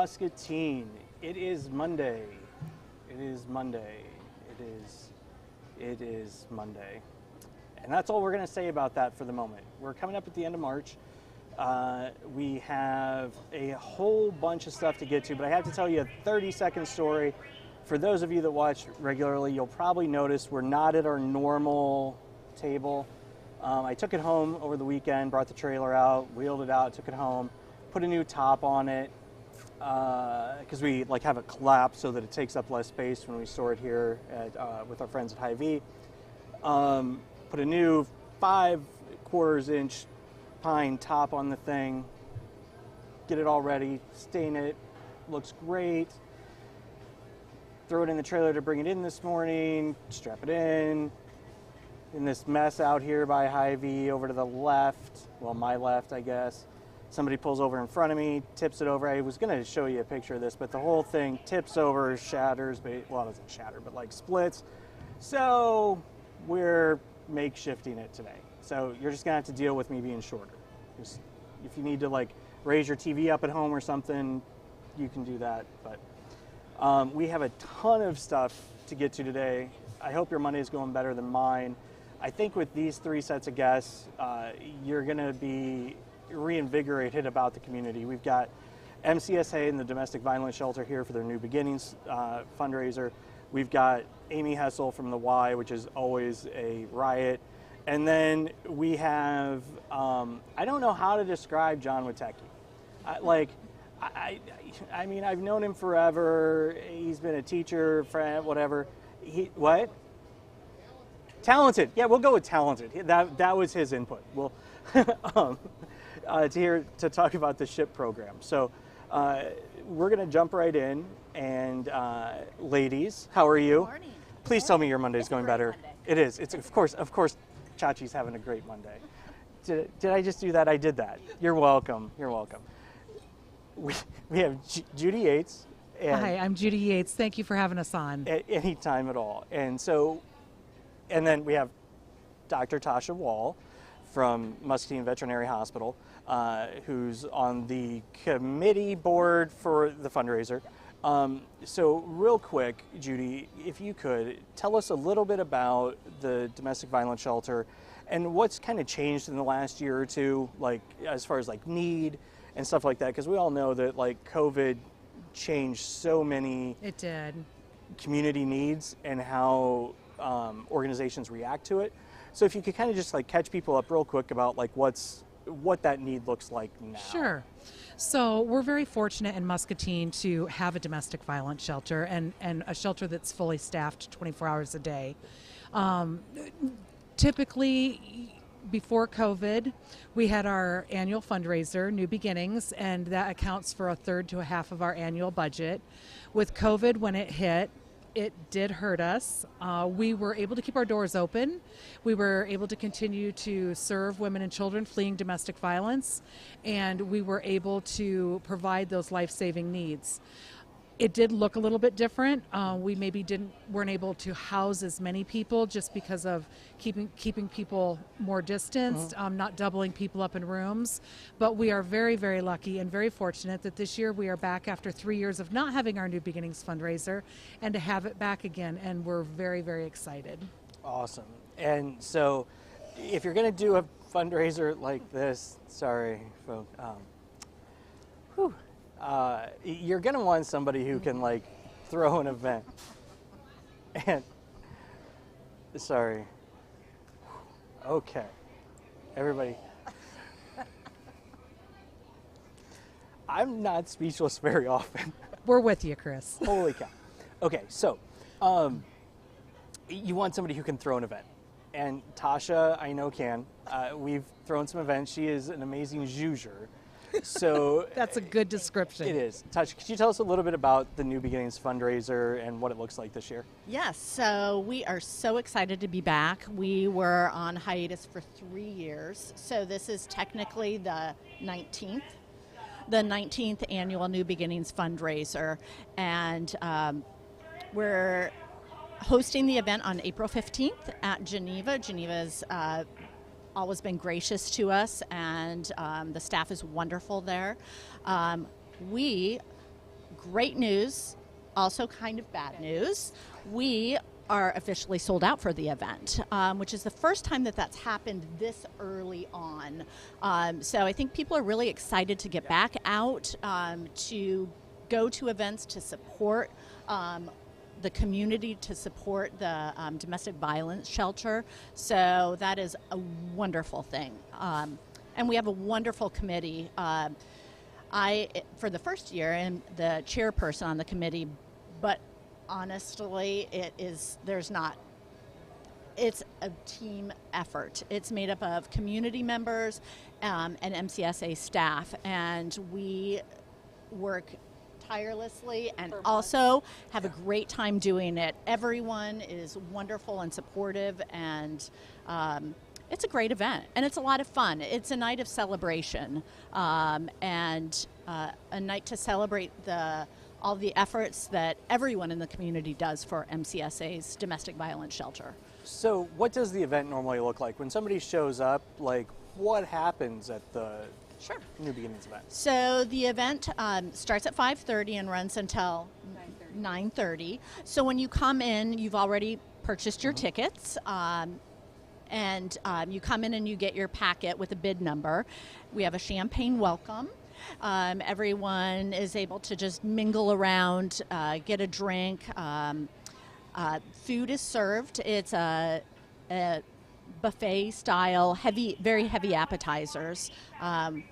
Muscatine. It is Monday. It is Monday. It is Monday. And that's all we're going to say about that for the moment. We're coming up at the end of March. We have a whole bunch of stuff to get to, but I have to tell you a 30-second story. For those of you that watch regularly, you'll probably notice we're not at our normal table. I took it home over the weekend, brought the trailer out, wheeled it out, took it home, put a new top on it, because we have it collapsed so that it takes up less space when we store it here with our friends at Hy-Vee. Put a new 5/4 inch pine top on the thing, get it all ready, stain it, looks great. Throw it in the trailer to bring it in this morning, strap it in this mess out here by Hy-Vee over to the left, well, my left, I guess. Somebody pulls over in front of me, tips it over. I was going to show you a picture of this, but the whole thing tips over, shatters, well, it doesn't shatter, but splits. So we're makeshifting it today. So you're just going to have to deal with me being shorter. Just, if you need to raise your TV up at home or something, you can do that. But we have a ton of stuff to get to today. I hope your Monday is going better than mine. I think with these 3 sets of guests, you're going to be reinvigorated about the community. We've got MCSA and the Domestic Violence Shelter here for their New Beginnings fundraiser. We've got Amy Hessel from the Y, which is always a riot. And then we have, I don't know how to describe John Wojtecki. I mean, I've known him forever. He's been a teacher, friend, whatever. What? Talented. Yeah, we'll go with talented. That was his input. We'll to talk about the SHIIP program. So we're going to jump right in. And ladies, how are you? Good morning. Please tell me your Monday's going better. Monday. It is. It's of course. Chachi's having a great Monday. Did I just do that? I did that. You're welcome. You're welcome. We have Judy Yates. Hi, I'm Judy Yates. Thank you for having us on. At any time at all. And then we have Dr. Tasha Wall from Muscatine Veterinary Hospital, who's on the committee board for the fundraiser. So real quick, Judy, if you could, tell us a little bit about the domestic violence shelter and what's kind of changed in the last year or two, as far as need and stuff like that, because we all know that COVID changed so many It did. community needs and how organizations react to it. So if you could kind of just catch people up real quick about what that need looks like now. Sure. So we're very fortunate in Muscatine to have a domestic violence shelter and a shelter that's fully staffed 24 hours a day. Typically, before COVID, we had our annual fundraiser, New Beginnings, and that accounts for 1/3 to 1/2 of our annual budget. With COVID, when it hit, it did hurt us. We were able to keep our doors open. We were able to continue to serve women and children fleeing domestic violence, and we were able to provide those life-saving needs. It did look a little bit different. We maybe weren't able to house as many people just because of keeping people more distanced, not doubling people up in rooms. But we are very, very lucky and very fortunate that this year we are back after 3 years of not having our New Beginnings fundraiser and to have it back again. And we're very, very excited. Awesome. And so if you're going to do a fundraiser like this, sorry, folks, you're going to want somebody who can throw an event. And sorry. Okay. Everybody. I'm not speechless very often. We're with you, Chris. Holy cow. Okay, so you want somebody who can throw an event. And Tasha, I know, can. We've thrown some events. She is an amazing zhuzher. So that's a good description. It is. Tasha, could you tell us a little bit about the New Beginnings fundraiser and what it looks like this year? Yes, so we are so excited to be back. We were on hiatus for 3 years, so this is technically the 19th annual New Beginnings fundraiser, and we're hosting the event on April 15th at Geneva. Geneva's always been gracious to us, and the staff is wonderful there. We great news, also kind of bad news. We are officially sold out for the event, which is the first time that that's happened this early on. So I think people are really excited to get back out, to go to events, to support the community, to support the domestic violence shelter. So that is a wonderful thing. And we have a wonderful committee. I, for the first year, am the chairperson on the committee, but honestly, it's a team effort. It's made up of community members and MCSA staff, and we work tirelessly and also have a great time doing it. Everyone is wonderful and supportive, and it's a great event, and it's a lot of fun. It's a night of celebration, and a night to celebrate all the efforts that everyone in the community does for MCSA's domestic violence shelter. So what does the event normally look like? When somebody shows up, like, what happens at the New Beginnings event? So the event starts at 5:30 and runs until 9:30. So when you come in, you've already purchased your tickets, and you come in and you get your packet with a bid number. We have a champagne welcome. Everyone is able to just mingle around, get a drink. Food is served. It's a buffet style, very heavy appetizers.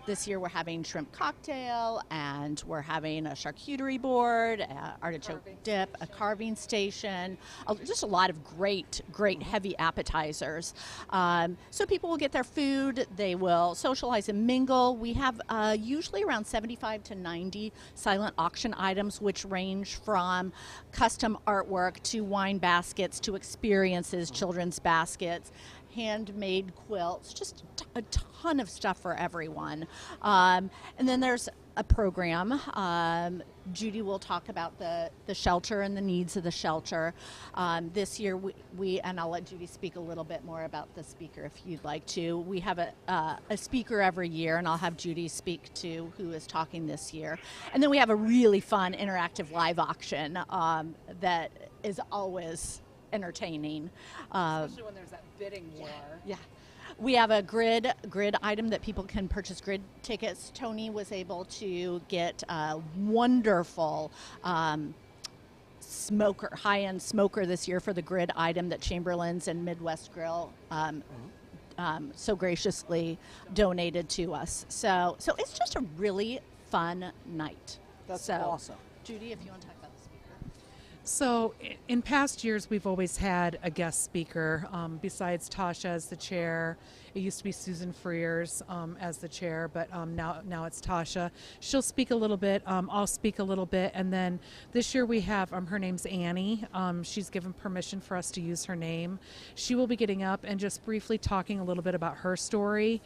This year we're having shrimp cocktail, and we're having a charcuterie board, artichoke dip, a carving station, just a lot of great heavy appetizers. So people will get their food, they will socialize and mingle. We have usually around 75 to 90 silent auction items, which range from custom artwork to wine baskets to experiences, children's baskets, handmade quilts, just a ton of stuff for everyone. And then there's a program. Judy will talk about the shelter and the needs of the shelter. This year we and I'll let Judy speak a little bit more about the speaker if you'd like to. We have a speaker every year, and I'll have Judy speak to who is talking this year. And then we have a really fun interactive live auction that is always entertaining. Especially when there's that bidding war. Yeah. We have a grid item that people can purchase grid tickets. Tony was able to get a wonderful high-end smoker this year for the grid item that Chamberlain's and Midwest Grill so graciously donated to us. So it's just a really fun night. That's awesome. Judy, if you want to talk about the speaker. So in past years, we've always had a guest speaker besides Tasha as the chair. It used to be Susan Freers as the chair, but now it's Tasha. She'll speak a little bit. I'll speak a little bit. And then this year we have, her name's Annie. She's given permission for us to use her name. She will be getting up and just briefly talking a little bit about her story,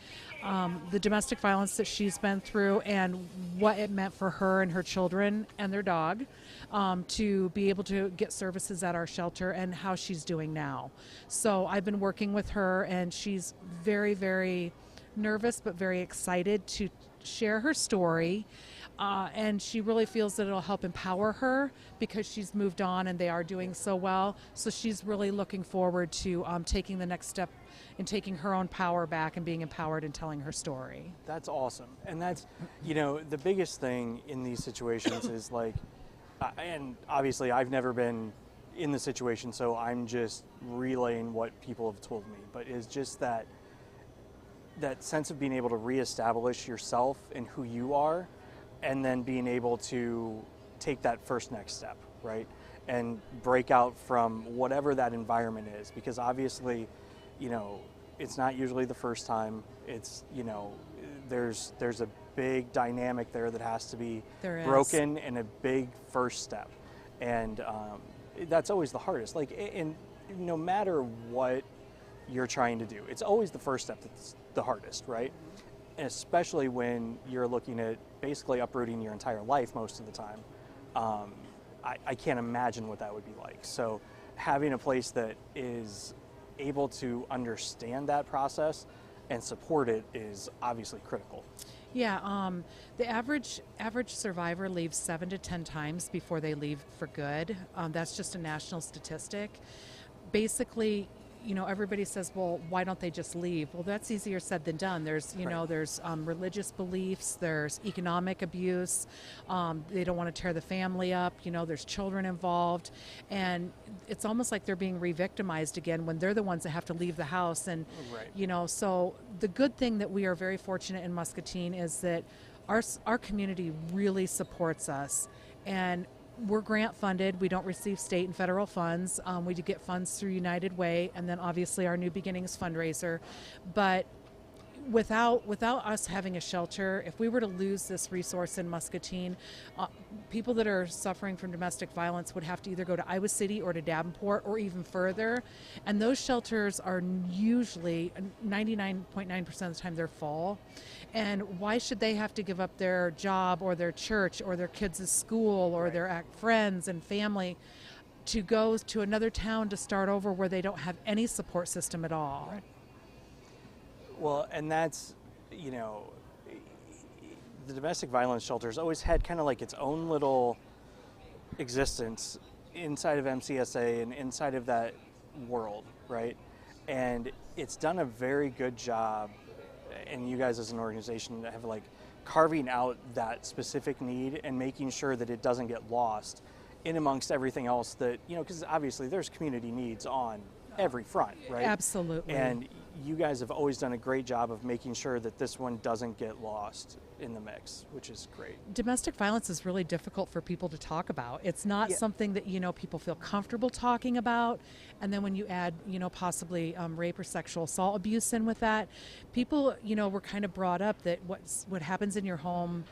the domestic violence that she's been through, and what it meant for her and her children and their dog to be able to get services at our shelter, and how she's doing now. So I've been working with her, and she's very, very nervous but very excited to share her story, and she really feels that it'll help empower her because she's moved on and they are doing so well. So she's really looking forward to taking the next step in taking her own power back and being empowered and telling her story. That's awesome. And that's, the biggest thing in these situations is like, and obviously I've never been in the situation, so I'm just relaying what people have told me, but it's just that sense of being able to reestablish yourself and who you are, and then being able to take that first next step, right? And break out from whatever that environment is, because obviously, it's not usually the first time. It's, there's a big dynamic there that has to be broken, and a big first step. And that's always the hardest. Like, and no matter what you're trying to do, it's always the first step that's the hardest, right? And especially when you're looking at basically uprooting your entire life most of the time. I can't imagine what that would be like. So having a place that is able to understand that process and support it is obviously critical. Yeah, the average survivor leaves 7 to 10 times before they leave for good. That's just a national statistic. Basically, everybody says, well, why don't they just leave? Well, that's easier said than done. There's, there's religious beliefs, there's economic abuse. They don't want to tear the family up. There's children involved. And it's almost like they're being re-victimized again when they're the ones that have to leave the house. And, so the good thing that we are very fortunate in Muscatine is that our community really supports us. And we're grant funded. We don't receive state and federal funds. We do get funds through United Way, and then obviously our New Beginnings fundraiser. But without us having a shelter, if we were to lose this resource in Muscatine, people that are suffering from domestic violence would have to either go to Iowa City or to Davenport or even further. And those shelters are usually 99.9% of the time they're full. And why should they have to give up their job or their church or their kids' school or their friends and family to go to another town to start over where they don't have any support system at all? Right. Well, and that's, the domestic violence shelters always had kind of like its own little existence inside of MCSA and inside of that world, right? And it's done a very good job, and you guys as an organization have like carving out that specific need and making sure that it doesn't get lost in amongst everything else that, because obviously there's community needs on every front, right? Absolutely. And you guys have always done a great job of making sure that this one doesn't get lost in the mix, which is great. Domestic violence is really difficult for people to talk about. It's not something that, people feel comfortable talking about. And then when you add, possibly rape or sexual assault abuse in with that, people, were kind of brought up that what happens in your home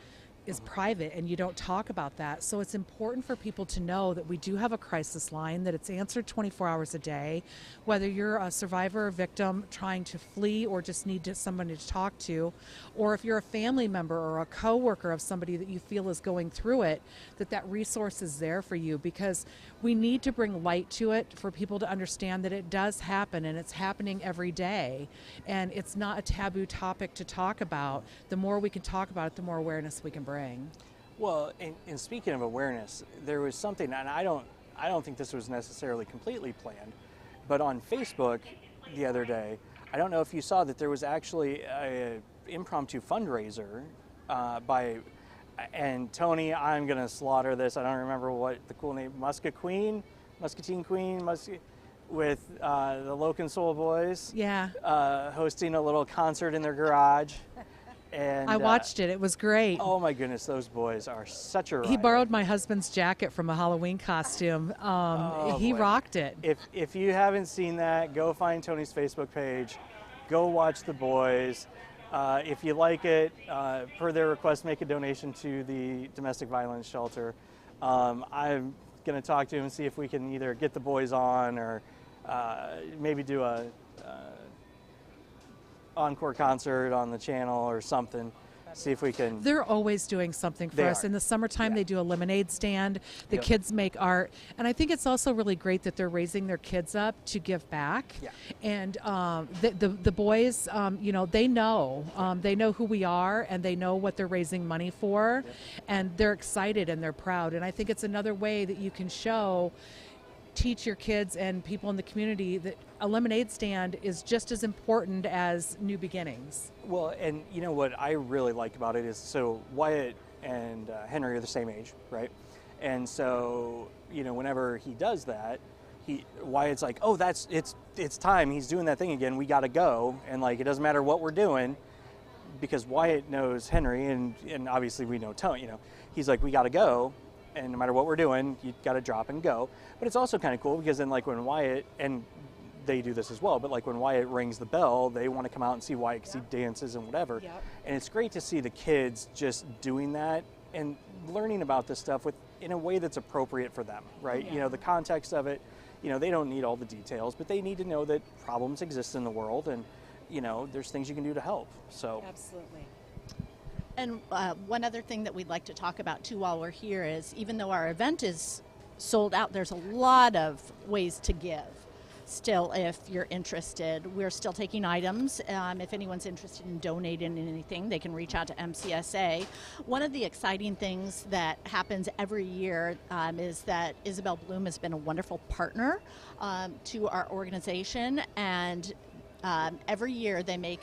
is private and you don't talk about that. So it's important for people to know that we do have a crisis line, that it's answered 24 hours a day, whether you're a survivor or victim trying to flee or just need somebody to talk to, or if you're a family member or a coworker of somebody that you feel is going through it, that resource is there for you, because we need to bring light to it for people to understand that it does happen and it's happening every day, and it's not a taboo topic to talk about. The more we can talk about it, the more awareness we can bring. Well, and speaking of awareness, there was something, and I don't think this was necessarily completely planned, but on Facebook the other day, I don't know if you saw that there was actually an impromptu fundraiser and Tony, I'm going to slaughter this, I don't remember what the cool name, Muscatine Queen, with the Locan Soul Boys, hosting a little concert in their garage. And I watched it. It was great. Oh my goodness, those boys are such a riot. He borrowed my husband's jacket from a Halloween costume. He rocked it. If you haven't seen that, go find Tony's Facebook page. Go watch the boys. If you like it, per their request, make a donation to the domestic violence shelter. I'm going to talk to him and see if we can either get the boys on or maybe do a encore concert on the channel or something. See if we can. They're always doing something for us. In the summertime, they do a lemonade stand. The kids make art. And I think it's also really great that they're raising their kids up to give back. Yeah. And the boys, they know who we are, and they know what they're raising money for. And they're excited and they're proud. And I think it's another way that you can teach your kids and people in the community that a lemonade stand is just as important as New Beginnings. Well, and you know what I really like about it is, so Wyatt and Henry are the same age, right? And so, whenever he does that, Wyatt's like, oh, it's time. He's doing that thing again. We got to go. And like, it doesn't matter what we're doing, because Wyatt knows Henry, and obviously we know Tony. He's like, we got to go. And no matter what we're doing, you got to drop and go. But it's also kind of cool because then, like, when Wyatt, and they do this as well, but like when Wyatt rings the bell, they want to come out and see Wyatt because he dances and whatever. Yep. And it's great to see the kids just doing that and learning about this stuff in a way that's appropriate for them, right? Yeah. The context of it, they don't need all the details, but they need to know that problems exist in the world, and there's things you can do to help. So absolutely. And one other thing that we'd like to talk about too while we're here is, even though our event is sold out, there's a lot of ways to give. still, if you're interested. We're still taking items. If anyone's interested in donating anything, they can reach out to MCSA. One of the exciting things that happens every year is that Isabel Bloom has been a wonderful partner to our organization, and every year they make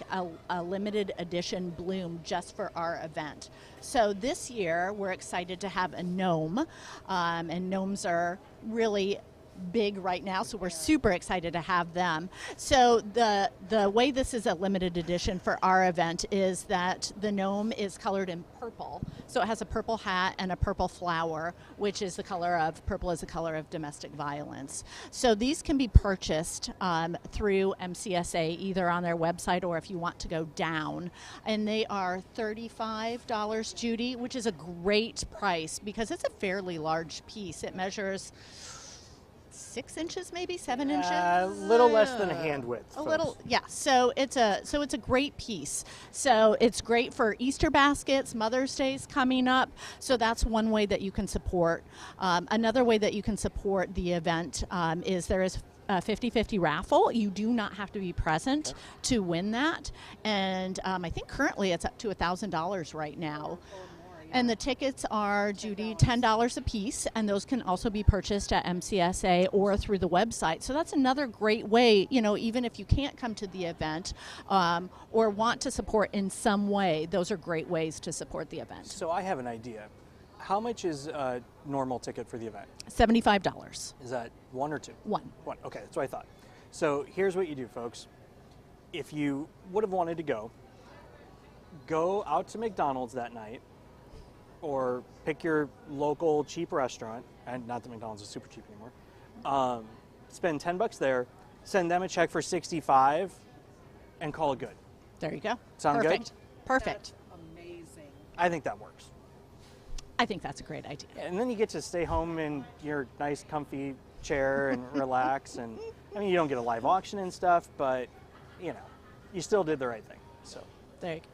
a limited edition bloom just for our event. So this year we're excited to have a gnome, and gnomes are really big right now, so we're super excited to have them. So the way this is a limited edition for our event is that the gnome is colored in purple. So it has a purple hat and a purple flower, which is purple is the color of domestic violence. So these can be purchased through MCSA, either on their website or if you want to go down. And they are $35, Judy, which is a great price because it's a fairly large piece. It measures 6 inches, maybe 7 inches. A little less than a hand width. A little, yeah. So it's a great piece. So it's great for Easter baskets. Mother's Day's coming up. So that's one way that you can support. Another way that you can support the event is there is a 50-50 raffle. You do not have to be present to win that. And I think currently it's up to $1,000 right now. And the tickets are, Judy, $10 a piece, and those can also be purchased at MCSA or through the website. So that's another great way, even if you can't come to the event or want to support in some way, those are great ways to support the event. So I have an idea. How much is a normal ticket for the event? $75. Is that one or two? One. One, okay, that's what I thought. So here's what you do, folks. If you would have wanted to go out to McDonald's that night, or pick your local cheap restaurant, and not that McDonald's is super cheap anymore. Spend $10 there, send them a check for $65, and call it good. There you go. Sound Perfect. good? Perfect. That's amazing. I think that works. I think that's a great idea. And then you get to stay home in your nice, comfy chair and relax. And I mean, you don't get a live auction and stuff, but you still did the right thing. So There you go.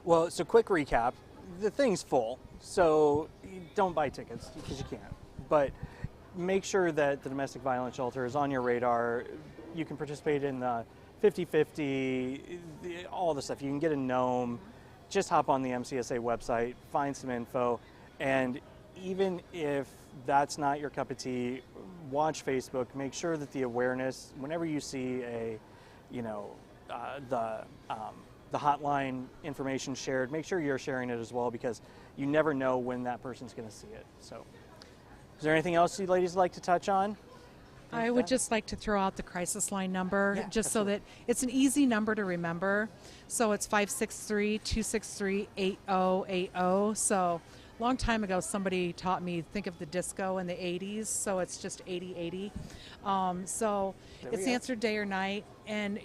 well, so quick recap. The thing's full, so don't buy tickets because you can't. But make sure that the domestic violence shelter is on your radar. You can participate in the 50-50, all the stuff. You can get a gnome. Just hop on the MCSA website, find some info, and even if that's not your cup of tea, watch Facebook. Make sure that the awareness, whenever you see the hotline information shared, make sure you're sharing it as well, because you never know when that person's going to see it. So, is there anything else you ladies like to touch on? I would just like to throw out the crisis line number, just so that it's an easy number to remember. So it's 563-263-8080. So a long time ago, somebody taught me, think of the disco in the 80s, so it's just 8080. So it's answered day or night. And,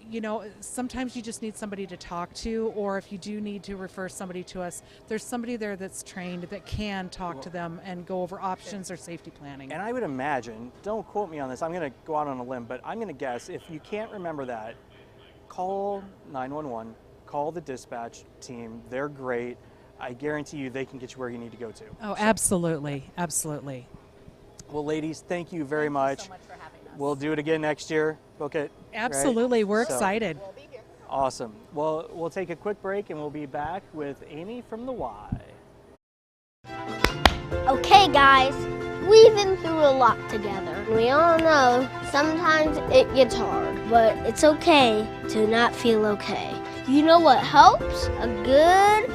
sometimes you just need somebody to talk to, or if you do need to refer somebody to us, there's somebody there that's trained that can talk to them and go over options or safety planning. And I would imagine, don't quote me on this, I'm going to go out on a limb, but I'm going to guess if you can't remember that, call 911, call the dispatch team. They're great. I guarantee you they can get you where you need to go to. Oh, absolutely. Absolutely. Well, ladies, thank you very much. Thank you so much for having us. We'll do it again next year. Book it. Absolutely. Right? We're excited. We'll be here. Awesome. Well, we'll take a quick break and we'll be back with Amy from the Y. Okay, guys, we've been through a lot together. We all know sometimes it gets hard, but it's okay to not feel okay. You know what helps? A good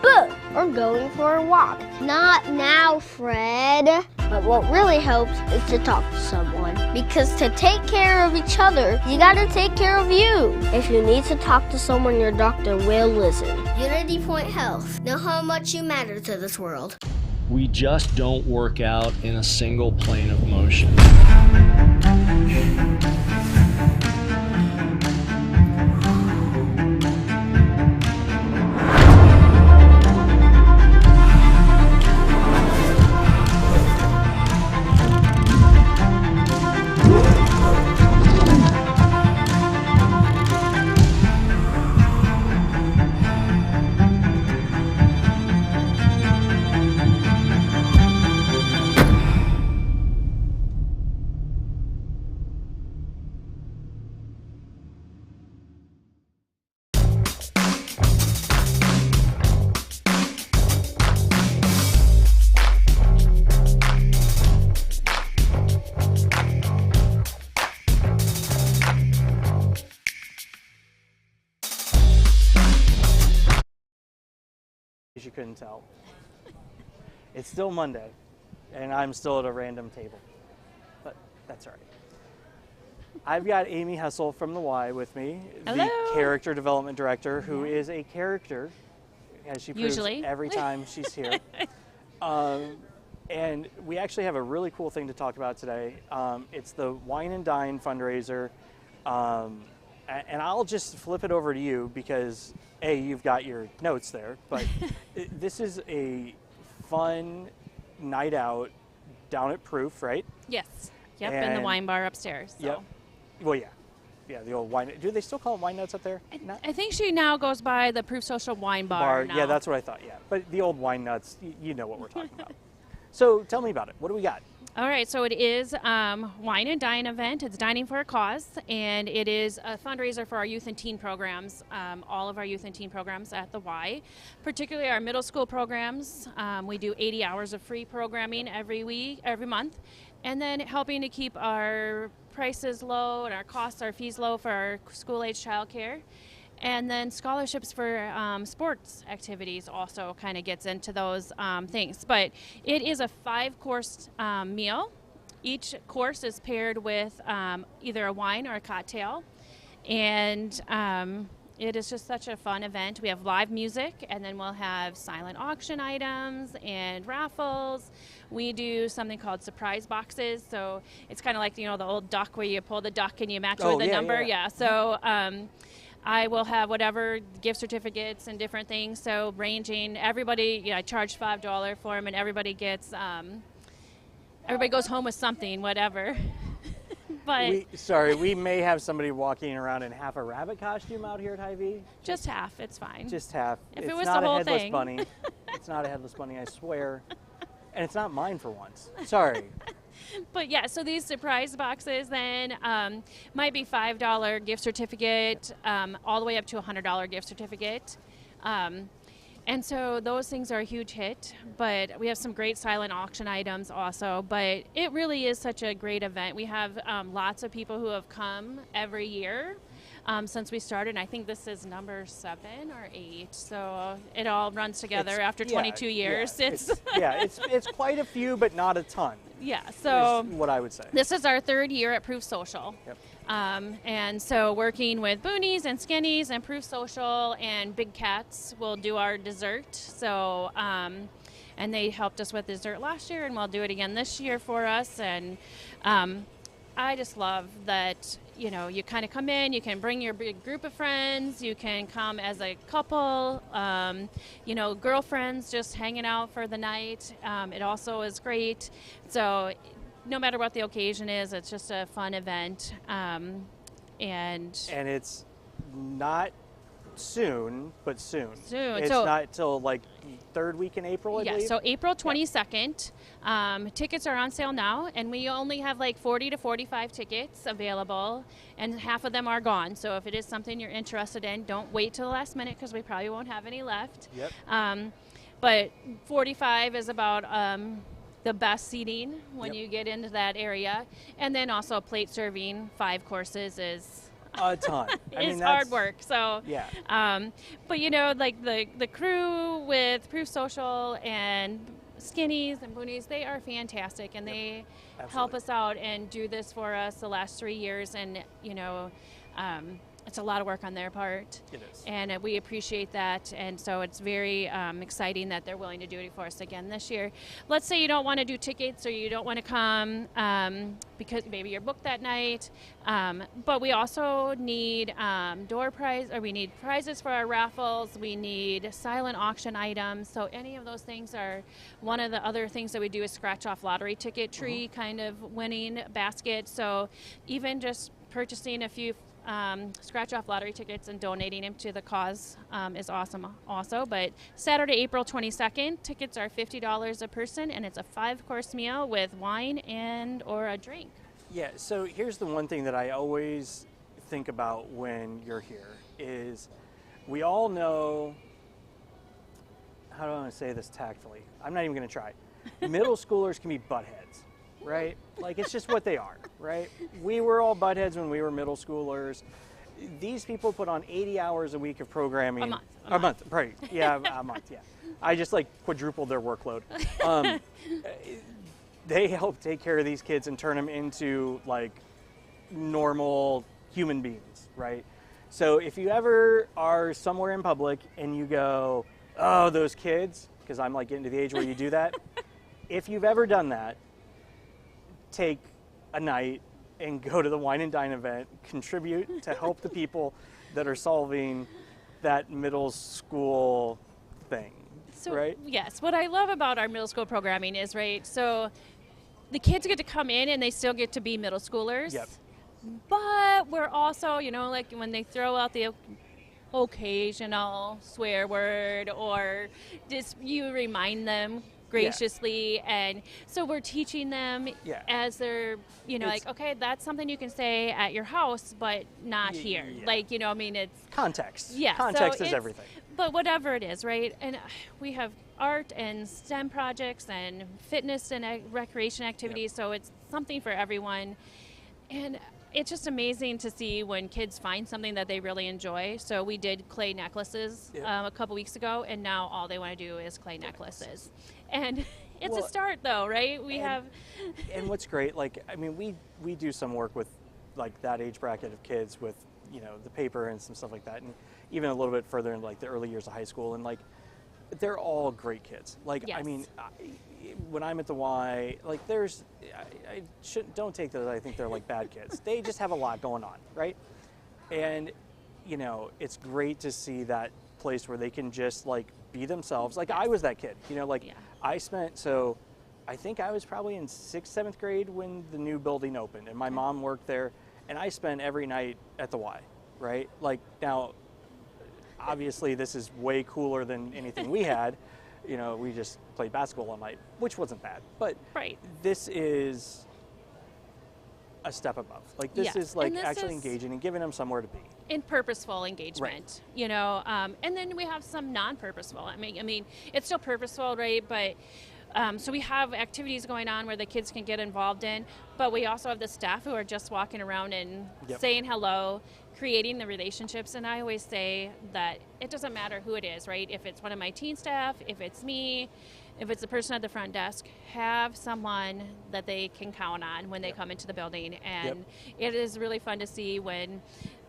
book or going for a walk. Not now, Fred. But what really helps is to talk to someone. Because to take care of each other, you gotta take care of you. If you need to talk to someone, your doctor will listen. Unity Point Health. Know how much you matter to this world. We just don't work out in a single plane of motion. case you couldn't tell. It's still Monday, and I'm still at a random table, but that's all right. I've got Amy Hessel from the Y with me, Hello. the character development director, who is a character, as she proves Usually. every time she's here. And we actually have a really cool thing to talk about today. It's the Wine and Dine fundraiser. And I'll just flip it over to you because, A, you've got your notes there, but this is a fun night out down at Proof, right? Yes. Yep, in the And- wine bar upstairs. So. Yep. Well, yeah. Yeah, the old wine. Do they still call it wine nuts up there? I think she now goes by the Proof Social Wine Bar. Now. Yeah, that's what I thought, yeah. But the old wine nuts, you know what we're talking about. So tell me about it. What do we got? All right, so it is Wine and Dine event. It's Dining for a Cause, and it is a fundraiser for our youth and teen programs, all of our youth and teen programs at the Y, particularly our middle school programs. We do 80 hours of free programming every month, and then helping to keep our prices low and our costs, our fees low for our school-age childcare. And then scholarships for sports activities also kind of gets into those things. But it is a 5-course meal. Each course is paired with either a wine or a cocktail. And it is just such a fun event. We have live music, and then we'll have silent auction items and raffles. We do something called surprise boxes. So it's kind of like, the old duck where you pull the duck and you match it with a number. Yeah. So I will have whatever gift certificates and different things. So ranging, everybody, I charge $5 for them, and everybody gets, everybody goes home with something, whatever. But we may have somebody walking around in half a rabbit costume out here at Hy-Vee. just half, it's fine. Just half. If It's it was not the whole a headless thing. bunny. It's not a headless bunny, I swear. And it's not mine for once. Sorry. But yeah, so these surprise boxes then might be $5 gift certificate, all the way up to a $100 gift certificate. And so those things are a huge hit, but we have some great silent auction items also. But it really is such a great event. We have lots of people who have come every year since we started. And I think this is number 7 or 8. So it all runs together after 22 years. It's quite a few, but not a ton. Yeah, so is what I would say. this is our 3rd year at Proof Social. Yep. And so working with Boonies and Skinnies and Proof Social and Big Cats will do our dessert. So, and they helped us with dessert last year, and we'll do it again this year for us. And I just love that, you kind of come in, you can bring your big group of friends, you can come as a couple, girlfriends just hanging out for the night. It also is great. So no matter what the occasion is, it's just a fun event. And it's not soon, but soon. Soon. It's So- not till like 3rd week in April, I yeah, believe. so April 22nd. Tickets are on sale now, and we only have like 40 to 45 tickets available, and half of them are gone. So if it is something you're interested in, don't wait till the last minute because we probably won't have any left. Yep. But 45 is about the best seating when Yep. you get into that area. And then also plate serving, 5 courses is A ton. it's hard work. So Yeah. but like the crew with Proof Social and Skinnies and Boonies, they are fantastic, and they help Absolutely. us out and do this for us the last 3 years, and it's a lot of work on their part. It is. And we appreciate that, and so it's very exciting that they're willing to do it for us again this year. Let's say you don't want to do tickets or you don't want to come because maybe you're booked that night, but we also need we need prizes for our raffles, we need silent auction items, so any of those things are one of the other things that we do is scratch off lottery ticket tree kind of winning basket. So even just purchasing a few scratch off lottery tickets and donating them to the cause is awesome also. But Saturday, April 22nd, tickets are $50 a person, and it's a 5-course meal with wine and or a drink. Yeah, so here's the one thing that I always think about when you're here is we all know, how do I want to say this tactfully? I'm not even going to try. Middle schoolers can be buttheads, right? Like, it's just what they are, right? We were all buttheads when we were middle schoolers, these people put on 80 hours a week of programming. A month. Right. Yeah, a month, yeah. I just like quadrupled their workload. They help take care of these kids and turn them into like normal human beings, right? So if you ever are somewhere in public and you go, oh, those kids, because I'm like getting to the age where you do that. If you've ever done that, take a night and go to the Wine and Dine event, contribute to help the people that are solving that middle school thing, right? Yes, what I love about our middle school programming is, right, so the kids get to come in and they still get to be middle schoolers. Yep. But we're also, you know, like when they throw out the occasional swear word or just you remind them graciously, and so we're teaching them as they're, you know, like, okay, that's something you can say at your house, but not here. Like, you know, I mean, it's context. Yeah, context so is everything. But whatever it is, right? And we have art and STEM projects and fitness and recreation activities, so it's something for everyone. And it's just amazing to see when kids find something that they really enjoy. So we did clay necklaces a couple weeks ago, and now all they want to do is clay necklaces. And it's a start, though, right? And what's great, like, I mean, we do some work with like that age bracket of kids with, you know, the paper and some stuff like that, and even a little bit further in like the early years of high school, and like they're all great kids. Like, I mean, when I'm at the Y, like I don't take those, I think they're like bad kids. They just have a lot going on, right? And, you know, it's great to see that place where they can just like be themselves. Like I was that kid, you know, like I think I was probably in 6th, 7th grade when the new building opened, and my mom worked there, and I spent every night at the Y, right? Like now, obviously this is way cooler than anything we had. You know, we just played basketball all night, which wasn't bad. But this is a step above. Like this is like actually engaging and giving them somewhere to be. In purposeful engagement, you know, and then we have some non-purposeful. I mean, it's still purposeful, right? But so we have activities going on where the kids can get involved in, but we also have the staff who are just walking around and saying hello, creating the relationships. And I always say that it doesn't matter who it is, right? If it's one of my teen staff, if it's me, if it's the person at the front desk, have someone that they can count on when they come into the building. And it is really fun to see when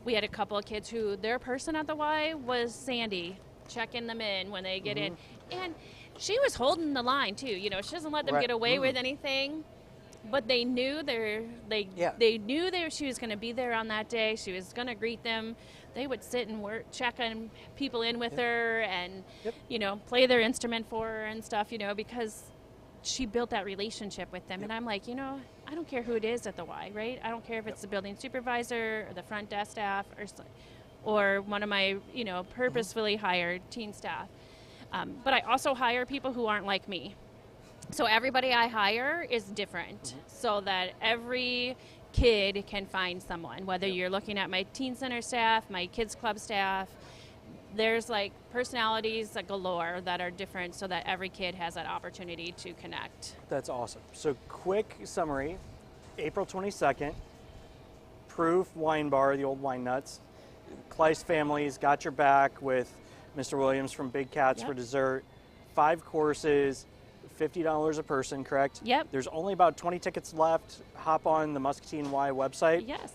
we had a couple of kids who their person at the Y was Sandy, checking them in when they get in. And she was holding the line too. You know, she doesn't let them get away with anything. But they knew they knew she was going to be there on that day. She was going to greet them. They would sit and check on people in with her and you know, play their instrument for her and stuff. You know, because she built that relationship with them. And I'm like, you know, I don't care who it is at the Y, right? I don't care if it's the building supervisor or the front desk staff or one of my, you know, purposefully hired teen staff. But I also hire people who aren't like me. So everybody I hire is different, so that every kid can find someone, whether you're looking at my teen center staff, my kids club staff. There's like personalities galore that are different, so that every kid has that opportunity to connect. That's awesome. So quick summary, April 22nd, Proof Wine Bar, the old Wine Nuts. Kleiss Family's got your back with Mr. Williams from Big Cats for dessert. 5 courses, $50 a person, correct? Yep. There's only about 20 tickets left. Hop on the Muscatine Y website. Yes.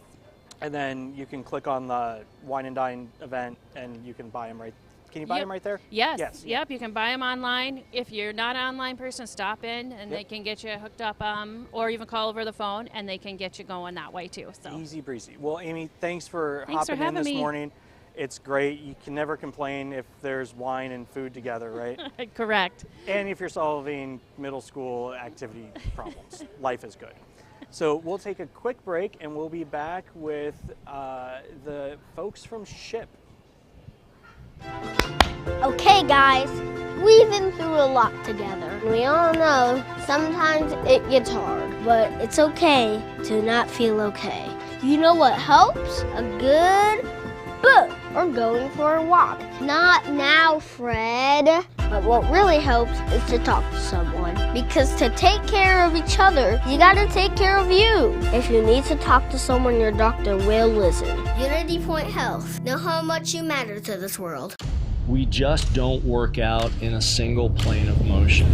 And then you can click on the Wine and Dine event and you can buy them right. Can you buy them right there? Yes. Yep. You can buy them online. If you're not an online person, stop in and they can get you hooked up, or even call over the phone and they can get you going that way too. So easy breezy. Well, Amy, thanks for hopping in this morning. It's great. You can never complain if there's wine and food together, right? Correct. And if you're solving middle school activity problems, life is good. So we'll take a quick break and we'll be back with the folks from SHIIP. Okay, guys, we've been through a lot together. We all know sometimes it gets hard, but it's okay to not feel okay. You know what helps? A good book or going for a walk. Not now, Fred. But what really helps is to talk to someone. Because to take care of each other, you gotta take care of you. If you need to talk to someone, your doctor will listen. Unity Point Health. Know how much you matter to this world. We just don't work out in a single plane of motion.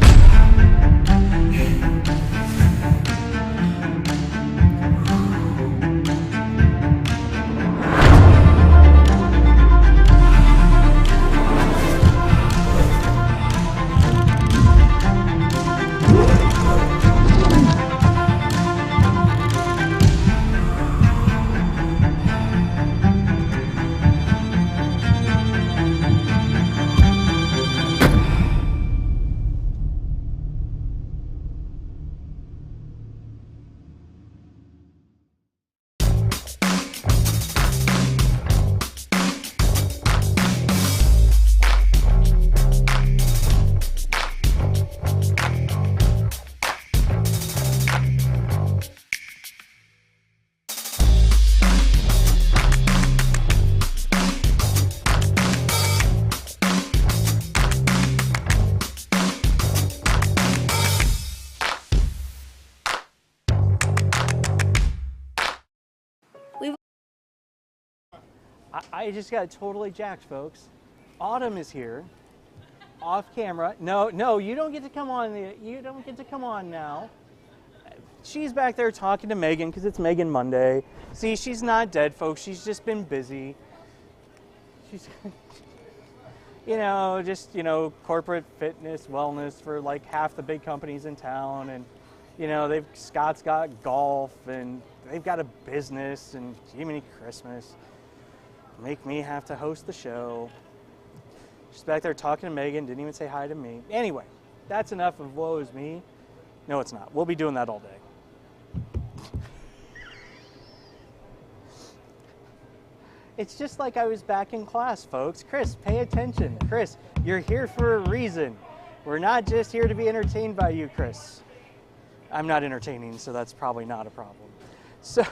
I just got totally jacked, folks. Autumn is here, off camera. No, you don't get to come on. You don't get to come on now. She's back there talking to Megan because it's Megan Monday. See, she's not dead, folks. She's just been busy. She's, just corporate fitness, wellness for like half the big companies in town, and Scott's got golf, and they've got a business, and Jiminy Christmas. Make me have to host the show. She's back there talking to Megan, didn't even say hi to me. Anyway, that's enough of woe is me. No, it's not. We'll be doing that all day. It's just like I was back in class, folks. Chris, pay attention. Chris, you're here for a reason. We're not just here to be entertained by you, Chris. I'm not entertaining, so that's probably not a problem. So,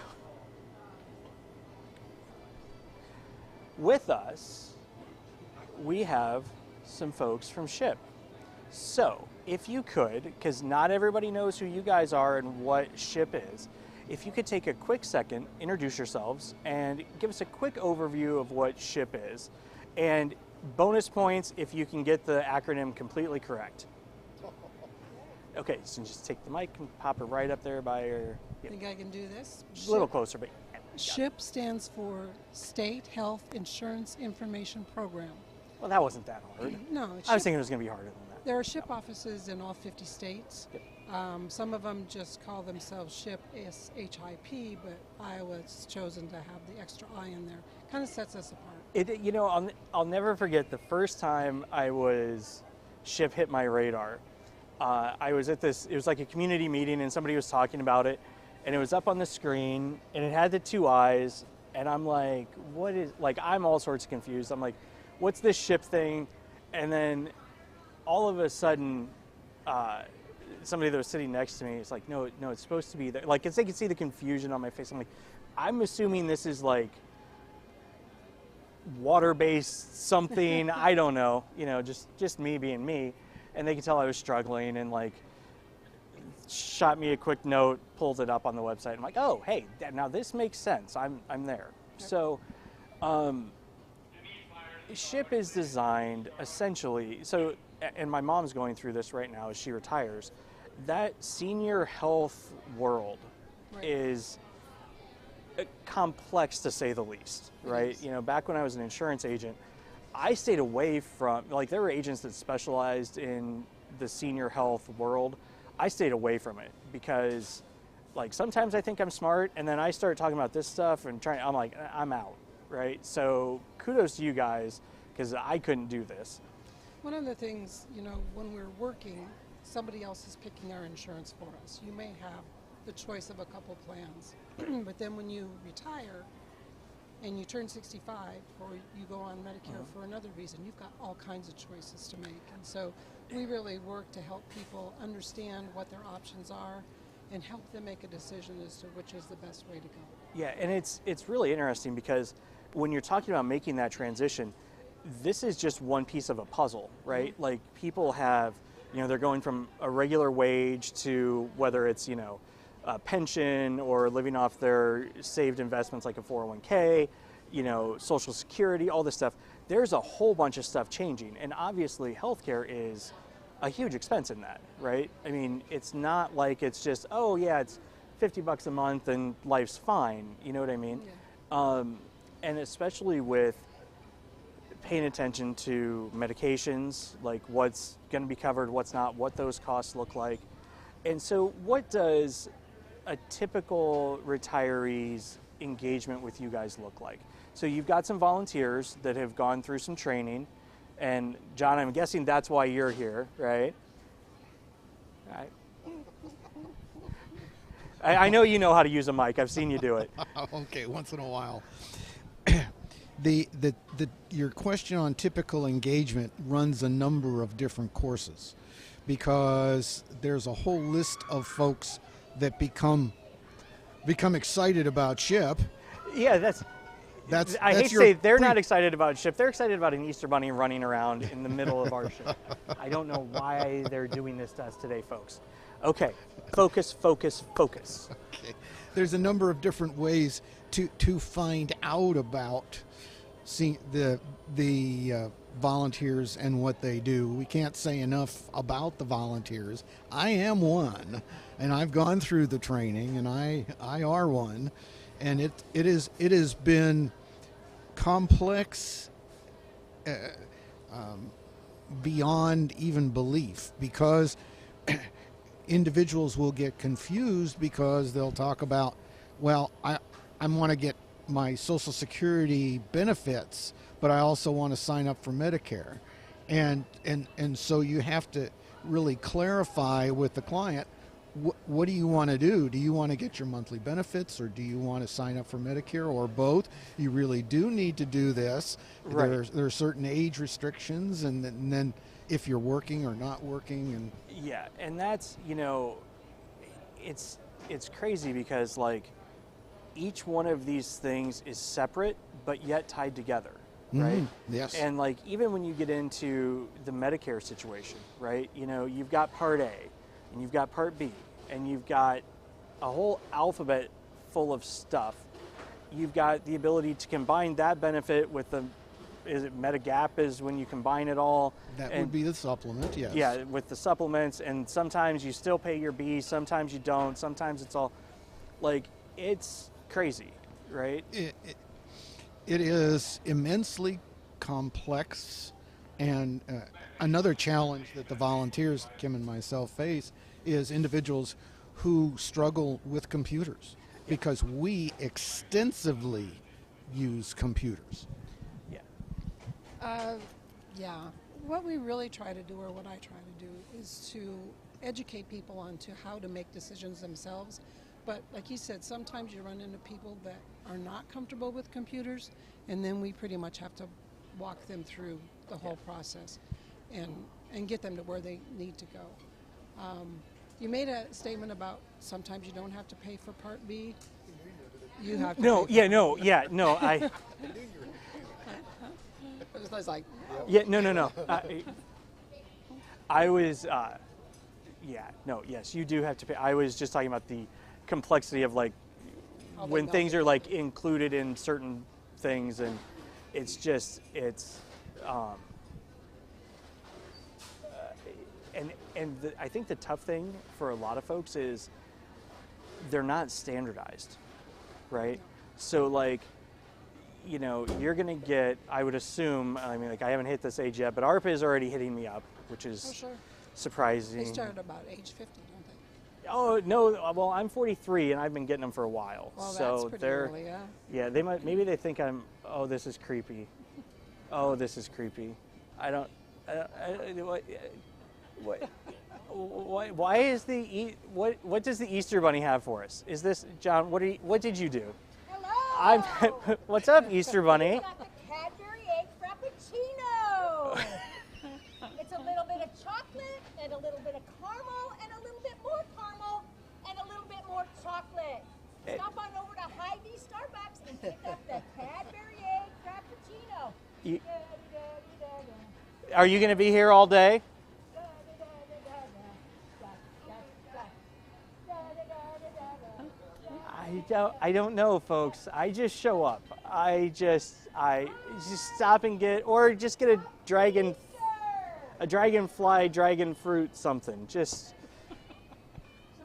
with us, we have some folks from SHIIP. So, if you could, because not everybody knows who you guys are and what SHIIP is, if you could take a quick second, introduce yourselves, and give us a quick overview of what SHIIP is. And bonus points if you can get the acronym completely correct. Okay, so just take the mic and pop it right up there by your... I think I can do this. A little closer, but... SHIIP stands for State Health Insurance Information Program. Well, that wasn't that hard. No, I was thinking it was going to be harder than that. There are SHIIP offices in all 50 states. Yep. Some of them just call themselves SHIIP, SHIIP, but Iowa's chosen to have the extra I in there. Kind of sets us apart. I'll never forget the first time SHIIP hit my radar. I was at this, it was like a community meeting, and somebody was talking about it, and it was up on the screen, and it had the two eyes, and I'm like, I'm all sorts of confused. I'm like, what's this SHIIP thing? And then all of a sudden, somebody that was sitting next to me is like, no, it's supposed to be there. Like, they could see the confusion on my face. I'm like, I'm assuming this is like water-based something. I don't know, just me being me. And they could tell I was struggling, and like, shot me a quick note, pulls it up on the website. I'm like, oh, hey, now this makes sense. I'm there. So, SHIIP is designed essentially, and my mom's going through this right now as she retires. That senior health world is complex, to say the least, right? Back when I was an insurance agent, I stayed away from, there were agents that specialized in the senior health world. I stayed away from it because, sometimes I think I'm smart, and then I start talking about this stuff and I'm like, I'm out, right? So kudos to you guys, because I couldn't do this. One of the things, when we're working, somebody else is picking our insurance for us. You may have the choice of a couple plans, but then when you retire and you turn 65 or you go on Medicare for another reason, you've got all kinds of choices to make. And so we really work to help people understand what their options are and help them make a decision as to which is the best way to go. Yeah, and it's really interesting because when you're talking about making that transition, this is just one piece of a puzzle, right? Like people have, they're going from a regular wage to whether it's, a pension or living off their saved investments like a 401k, Social Security, all this stuff. There's a whole bunch of stuff changing. And obviously healthcare is a huge expense in that, right? I mean, it's not like it's just, oh yeah, it's $50 a month and life's fine. You know what I mean? Yeah. And especially with paying attention to medications, like what's going to be covered, what's not, what those costs look like. And so what does a typical retiree's engagement with you guys look like? So you've got some volunteers that have gone through some training, and John, I'm guessing that's why you're here, right? I know you know how to use a mic. I've seen you do it. Okay, once in a while. Your question on typical engagement runs a number of different courses, because there's a whole list of folks that become excited about SHIIP. Yeah, I hate to say they're not excited about SHIIP. They're excited about an Easter bunny running around in the middle of our show. I don't know why they're doing this to us today, folks. Okay, focus. Okay, there's a number of different ways to find out about the volunteers and what they do. We can't say enough about the volunteers. I am one, and I've gone through the training, and I are one, and it has been complex beyond even belief, because individuals will get confused because they'll talk about, well, I want to get my Social Security benefits, but I also want to sign up for Medicare. And so you have to really clarify with the client, what do you want to do? Do you want to get your monthly benefits, or do you want to sign up for Medicare, or both? You really do need to do this. Right. There are certain age restrictions, and then if you're working or not working. And yeah, and that's, it's crazy because like each one of these things is separate but yet tied together, right? Yes. And like even when you get into the Medicare situation, right? You've got Part A and you've got Part B and you've got a whole alphabet full of stuff. You've got the ability to combine that benefit with Medigap is when you combine it all. That would be the supplement, yes. Yeah, with the supplements, and sometimes you still pay your B, sometimes you don't, sometimes it's all, like, it's crazy, right? It is immensely complex, and another challenge that the volunteers, Kim and myself, face is individuals who struggle with computers, because we extensively use computers. Yeah. What we really try to do, or what I try to do, is to educate people on to how to make decisions themselves. But like you said, sometimes you run into people that are not comfortable with computers, and then we pretty much have to walk them through the whole process and get them to where they need to go. You made a statement about sometimes you don't have to pay for Part B. You have to I I was like, yeah, no. I was, yes, you do have to pay. I was just talking about the complexity of like when things are like included in certain things, and it's just, I think the tough thing for a lot of folks is they're not standardized, right? So like, you're going to get, I would assume, I mean, like I haven't hit this age yet, but ARPA is already hitting me up, which is surprising. They start about age 50, don't they? Oh, no, well, I'm 43 and I've been getting them for a while. Well, so that's pretty early, yeah. Yeah, maybe they think this is creepy. Oh, this is creepy. Why is what does the Easter Bunny have for us? Is this, John, what did you do? What's up, Easter Bunny? We got the Cadbury Egg Frappuccino. It's a little bit of chocolate and a little bit of caramel and a little bit more caramel and a little bit more chocolate. Stop on over to Hy-Vee Starbucks and pick up the Cadbury Egg Frappuccino. Are you going to be here all day? I don't know, folks. I just show up. I just stop and get, or just get a dragonfly, dragon fruit, something. Just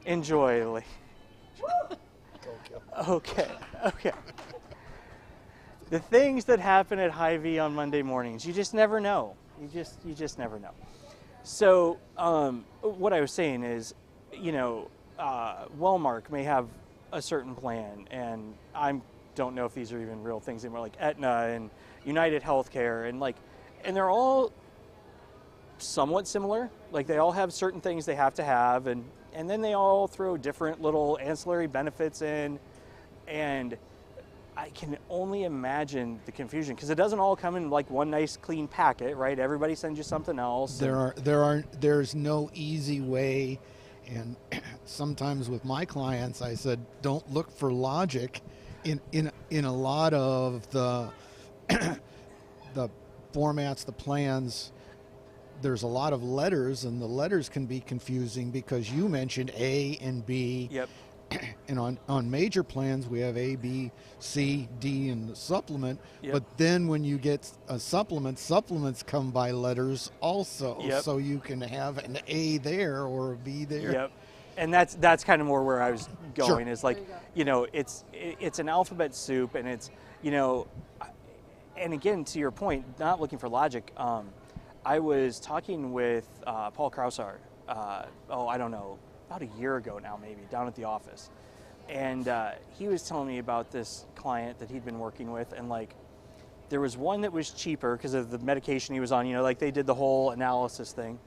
enjoy. Okay. The things that happen at Hy-Vee on Monday mornings, you just never know. You just never know. So what I was saying is, Wellmark may have a certain plan, and I don't know if these are even real things anymore, like Aetna and United Healthcare, and they're all somewhat similar. Like, they all have certain things they have to have, and then they all throw different little ancillary benefits in, and I can only imagine the confusion, because it doesn't all come in like one nice clean packet, right? Everybody sends you something else. There's no easy way. And sometimes with my clients, I said, don't look for logic in a lot of the the formats, the plans. There's a lot of letters, and the letters can be confusing because you mentioned A and B. Yep. And on major plans, we have A, B, C, D, and the supplement. Yep. But then when you get a supplements come by letters also. Yep. So you can have an A there or a B there. Yep. And that's kind of more where I was going. Sure. Is like, it's an alphabet soup, and it's, and again, to your point, not looking for logic. I was talking with Paul Krausar, I don't know, about a year ago now, maybe, down at the office. And he was telling me about this client that he'd been working with, and there was one that was cheaper because of the medication he was on, they did the whole analysis thing.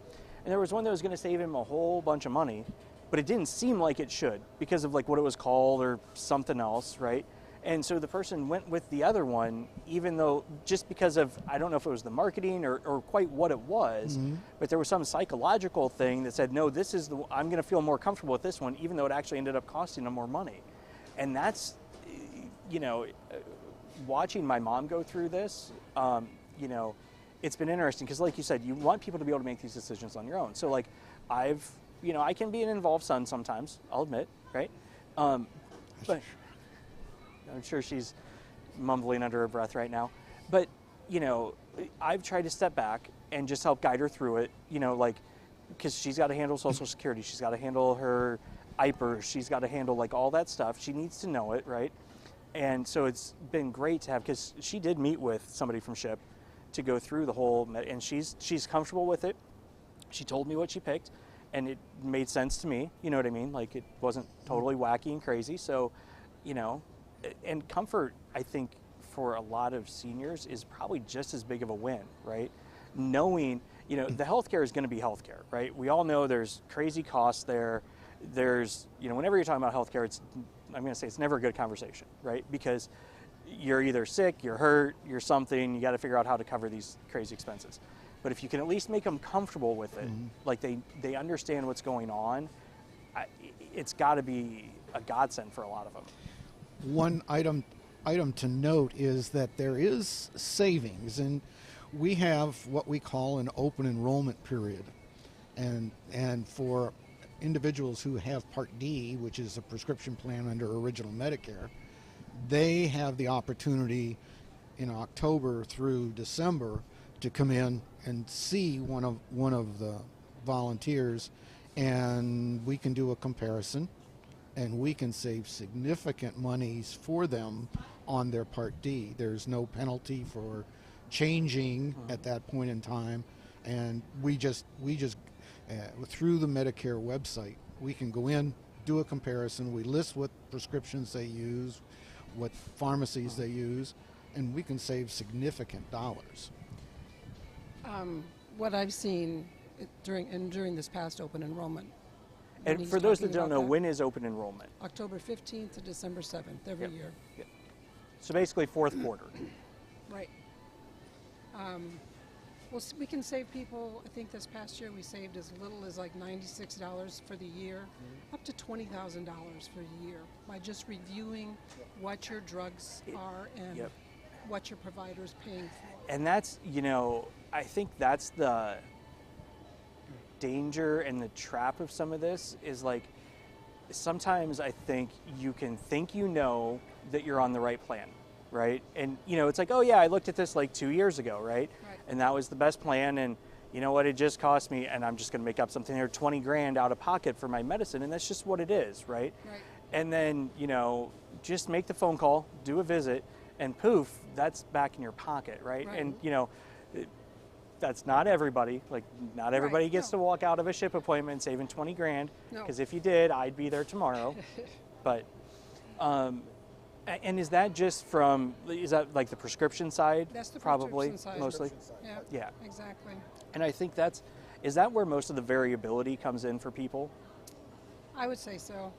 And there was one that was going to save him a whole bunch of money, but it didn't seem like it should because of what it was called or something else, right? And so the person went with the other one, even though, just because of, I don't know if it was the marketing or quite what it was, Mm-hmm. but there was some psychological thing that said, no, I'm going to feel more comfortable with this one, even though it actually ended up costing them more money. And that's, watching my mom go through this, it's been interesting because, like you said, you want people to be able to make these decisions on your own. So, I can be an involved son sometimes, I'll admit, right? But I'm sure she's mumbling under her breath right now. But, I've tried to step back and just help guide her through it, because she's got to handle Social Security. She's got to handle her IPER. She's got to handle, all that stuff. She needs to know it, right? And so it's been great to have, because she did meet with somebody from SHIIP to go through the whole, and she's comfortable with it. She told me what she picked, and it made sense to me. You know what I mean? It wasn't totally wacky and crazy. So, and comfort, I think, for a lot of seniors is probably just as big of a win, right? Knowing, the healthcare is going to be healthcare, right? We all know there's crazy costs there. There's, whenever you're talking about healthcare, I'm going to say it's never a good conversation, right? Because you're either sick, you're hurt, you're something, you got to figure out how to cover these crazy expenses. But if you can at least make them comfortable with it, mm-hmm. They understand what's going on, it's got to be a godsend for a lot of them. One item to note is that there is savings, and we have what we call an open enrollment period, and for individuals who have Part D, which is a prescription plan under Original Medicare, they have the opportunity in October through December to come in and see one of the volunteers, and we can do a comparison, and we can save significant monies for them on their Part D. There's no penalty for changing at that point in time, and we just through the Medicare website, we can go in, do a comparison. We list what prescriptions they use, what pharmacies they use, and we can save significant dollars. What I've seen during this past open enrollment. And for those that don't know, when is open enrollment? October 15th to December 7th every year. Yep. So basically fourth quarter. Right. Well, we can save people, I think this past year we saved as little as $96 for the year, up to $20,000 for the year by just reviewing what your drugs are and what your provider is paying for. And that's, I think that's the danger and the trap of some of this is like, sometimes I think you can think that you're on the right plan, right? And, it's like, oh yeah, I looked at this like 2 years ago, right? And that was the best plan, and you know what, it just cost me, and I'm just gonna make up something here, 20 grand out of pocket for my medicine, and that's just what it is, right? And then, just make the phone call, do a visit, and poof, that's back in your pocket, right? And, that's not everybody. Like, not everybody gets to walk out of a SHIIP appointment saving 20 grand, because if you did, I'd be there tomorrow. But, and is that just is that like the prescription side? That's the probably prescription side. Mostly. Yeah, exactly. And I think is that where most of the variability comes in for people? I would say so.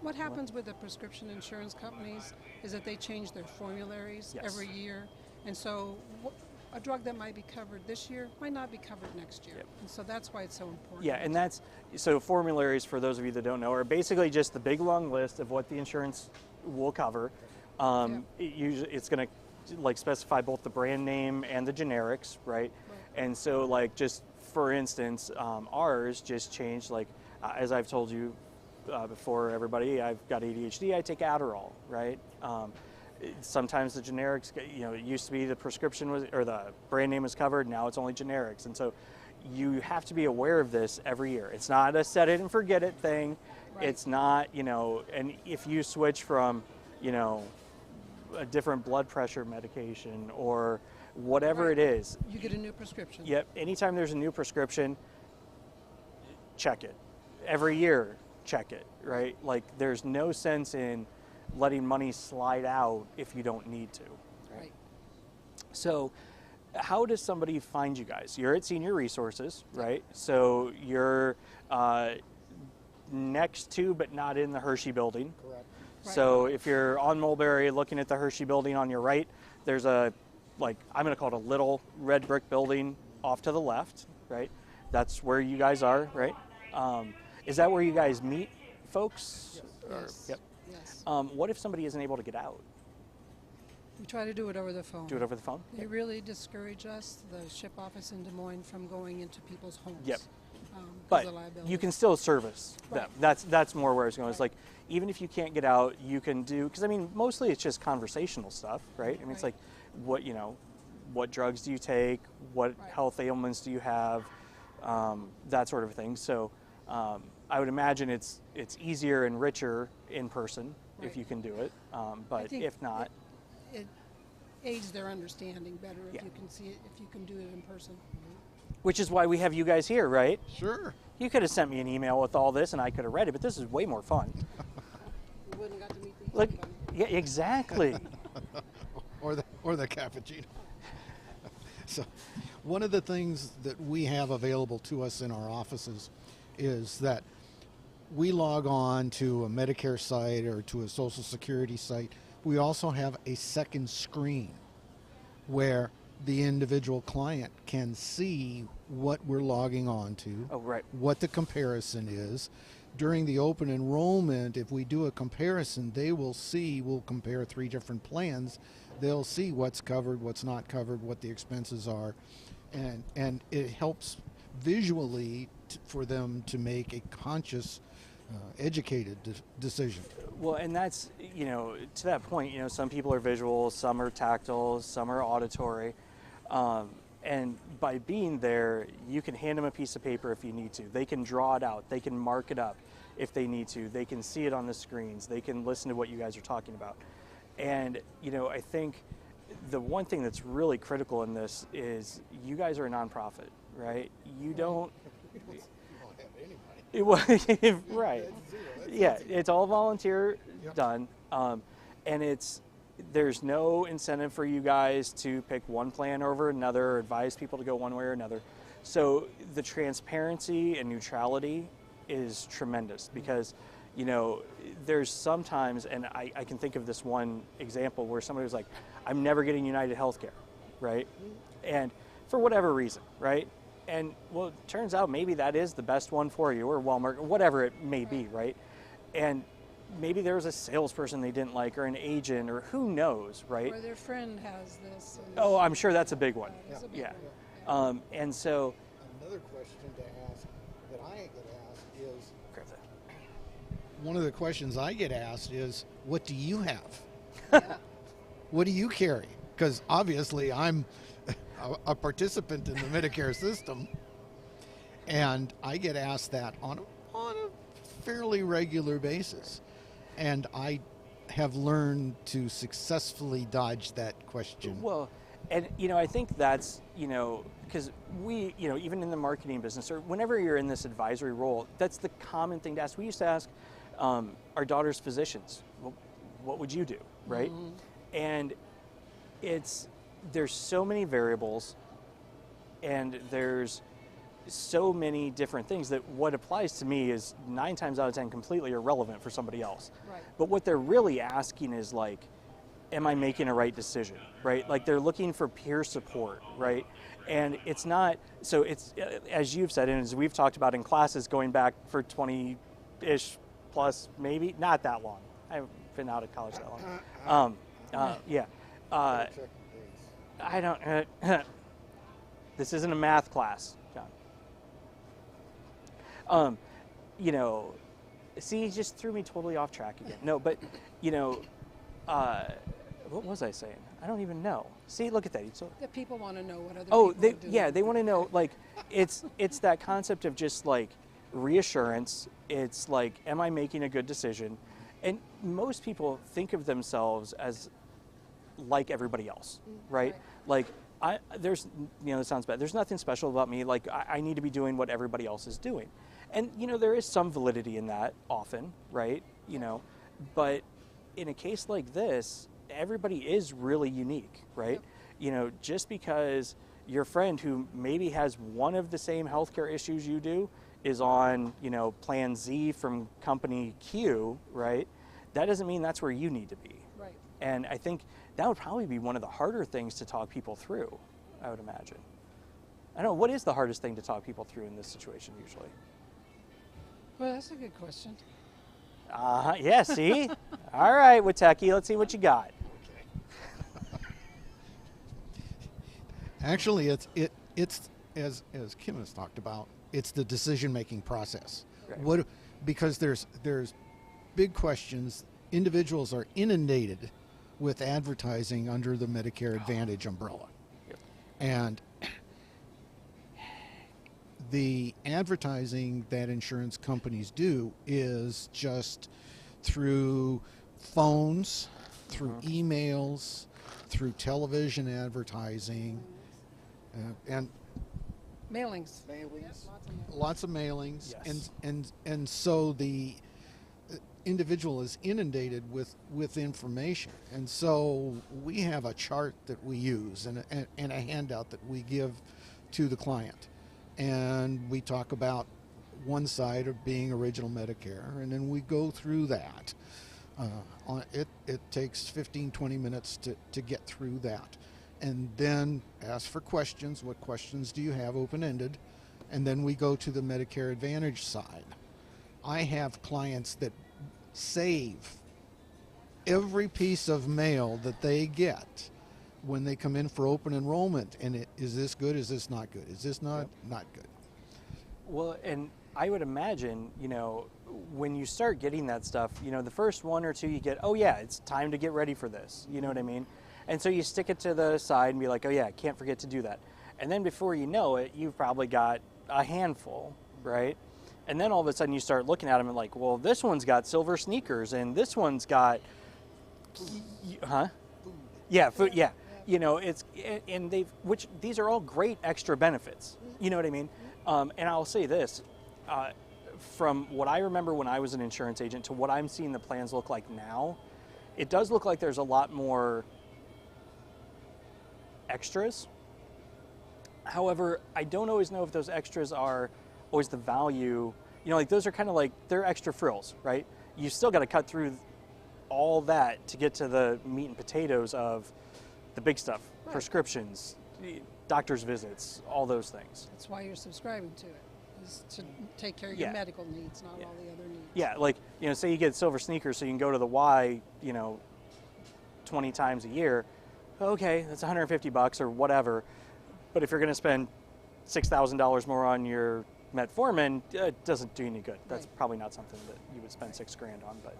What happens with the prescription insurance companies is that they change their formularies every year. And so a drug that might be covered this year might not be covered next year. And so that's why it's so important. Yeah, and so formularies, for those of you that don't know, are basically just the big long list of what the insurance will cover. It's going to like specify both the brand name and the generics, right? And so like, just for instance, ours just changed, like, as I've told you before everybody, I've got ADHD, I take Adderall, right? Sometimes the generics, it used to be the prescription or the brand name was covered, now it's only generics. And so you have to be aware of this every year. It's not a set it and forget it thing. It's not, and if you switch from, a different blood pressure medication or whatever it is. You get a new prescription. Yep. Anytime there's a new prescription, check it. Every year, check it, right? Like, there's no sense in letting money slide out if you don't need to. Right. So how does somebody find you guys? You're at Senior Resources, right? So you're next to but not in the Hershey building. Correct. So if you're on Mulberry looking at the Hershey building on your right, there's I'm going to call it a little red brick building off to the left, right? That's where you guys are, right? Is that where you guys meet folks? Yes. Yep. Yes. What if somebody isn't able to get out? We try to do it over the phone. Do it over the phone? They really discourage us, the SHIIP office in Des Moines, from going into people's homes. Yep. But you can still service them. That's more where I was going. It's like, even if you can't get out, you can do, because I mean, mostly it's just conversational stuff, right? I mean, it's like, what drugs do you take? What health ailments do you have? That sort of thing. So I would imagine it's easier and richer in person if you can do it. But if not, it aids their understanding better if you can see it, if you can do it in person. Which is why we have you guys here, right? Sure. You could have sent me an email with all this and I could have read it, but this is way more fun. We wouldn't have got to meet these Look, people. yeah, exactly. or the cappuccino. So one of the things that we have available to us in our offices is that we log on to a Medicare site or to a Social Security site. We also have a second screen where the individual client can see what we're logging on to, what the comparison is. During the open enrollment, if we do a comparison, they will see, we'll compare 3 different plans. They'll see what's covered, what's not covered, what the expenses are, and it helps visually for them to make a conscious, educated decision. Well, and that's, to that point, some people are visual, some are tactile, some are auditory. And by being there, you can hand them a piece of paper if you need to. They can draw it out. They can mark it up if they need to. They can see it on the screens. They can listen to what you guys are talking about. And, I think the one thing that's really critical in this is you guys are a nonprofit, right? You don't... Right. Yeah, it's all volunteer done. And there's no incentive for you guys to pick one plan over another or advise people to go one way or another. So the transparency and neutrality is tremendous because, there's sometimes, and I can think of this one example where somebody was like, I'm never getting United Healthcare, right? And for whatever reason, right? And well, it turns out maybe that is the best one for you, or Walmart, or whatever it may be, right? And maybe there was a salesperson they didn't like, or an agent, or who knows, right? Or their friend has this. Oh, I'm sure that's a big one. That is a big Yeah. one. And so, Another question to ask that I get asked is, grab that. one of the questions I get asked is, what do you have? What do you carry? Because obviously I'm a participant in the Medicare system, and I get asked that on a fairly regular basis. And I have learned to successfully dodge that question. Well, and I think that's, because we, even in the marketing business, or whenever you're in this advisory role, that's the common thing to ask. We used to ask our daughter's physicians, well, what would you do, right? Mm-hmm. And there's so many variables, and there's so many different things that what applies to me is 9 times out of 10 completely irrelevant for somebody else. Right. But what they're really asking is like, am I making a right decision, right? Like they're looking for peer support, right? And it's not, so it's, as you've said, and as we've talked about in classes going back for 20-ish plus, maybe, not that long. I haven't been out of college that long. Yeah. I don't, this isn't a math class, John. See, he just threw me totally off track again. No, but, what was I saying? I don't even know. See, look at that. That people want to know what other Oh, people are doing. they want to know, like, it's that concept of just, like, reassurance. It's like, am I making a good decision? And most people think of themselves as like everybody else, right? Like, there's, it sounds bad. There's nothing special about me. Like, I need to be doing what everybody else is doing. And, there is some validity in that often, right? But in a case like this, everybody is really unique, right? Yep. Just because your friend who maybe has one of the same healthcare issues you do is on, plan Z from company Q, right? That doesn't mean that's where you need to be. Right. And I think that would probably be one of the harder things to talk people through, I would imagine. I don't know, what is the hardest thing to talk people through in this situation usually? Well, that's a good question. Yeah, see? All right, Wojtecki, let's see what you got. Actually, it's as Kim has talked about, it's the decision-making process. Right. Because there's big questions. Individuals are inundated with advertising under the Medicare Advantage umbrella. Yep. And the advertising that insurance companies do is just through phones, through emails, through television advertising, and Mailings. lots of mailings. Yes. And so the individual is inundated with information. And so we have a chart that we use and a handout that we give to the client. And we talk about one side of being original Medicare, and then we go through that. It takes 15, 20 minutes to get through that. And then ask for questions. What questions do you have, open-ended? And then we go to the Medicare Advantage side. I have clients that save every piece of mail that they get when they come in for open enrollment. And is this good? Is this not good? Is this not good? Well, and I would imagine, when you start getting that stuff, the first one or two you get, oh yeah, it's time to get ready for this. You know what I mean? And so you stick it to the side and be like, oh yeah, can't forget to do that. And then before you know it, you've probably got a handful, right? And then all of a sudden you start looking at them and like, well, this one's got silver sneakers and this one's got, Yeah, food, yeah. These are all great extra benefits. You know what I mean? And I'll say this, from what I remember when I was an insurance agent to what I'm seeing the plans look like now, it does look like there's a lot more extras. However, I don't always know if those extras are always the value. Like those are kind of like, they're extra frills, right? You still got to cut through all that to get to the meat and potatoes of the big stuff, prescriptions, doctor's visits, all those things. That's why you're subscribing to it. is to take care of Yeah. your medical needs, not Yeah. all the other needs. Yeah, like, say you get silver sneakers so you can go to the Y, 20 times a year. Okay, that's $150 or whatever. But if you're going to spend $6,000 more on your metformin, it doesn't do you any good. That's Right. probably not something that you would spend $6,000 on. But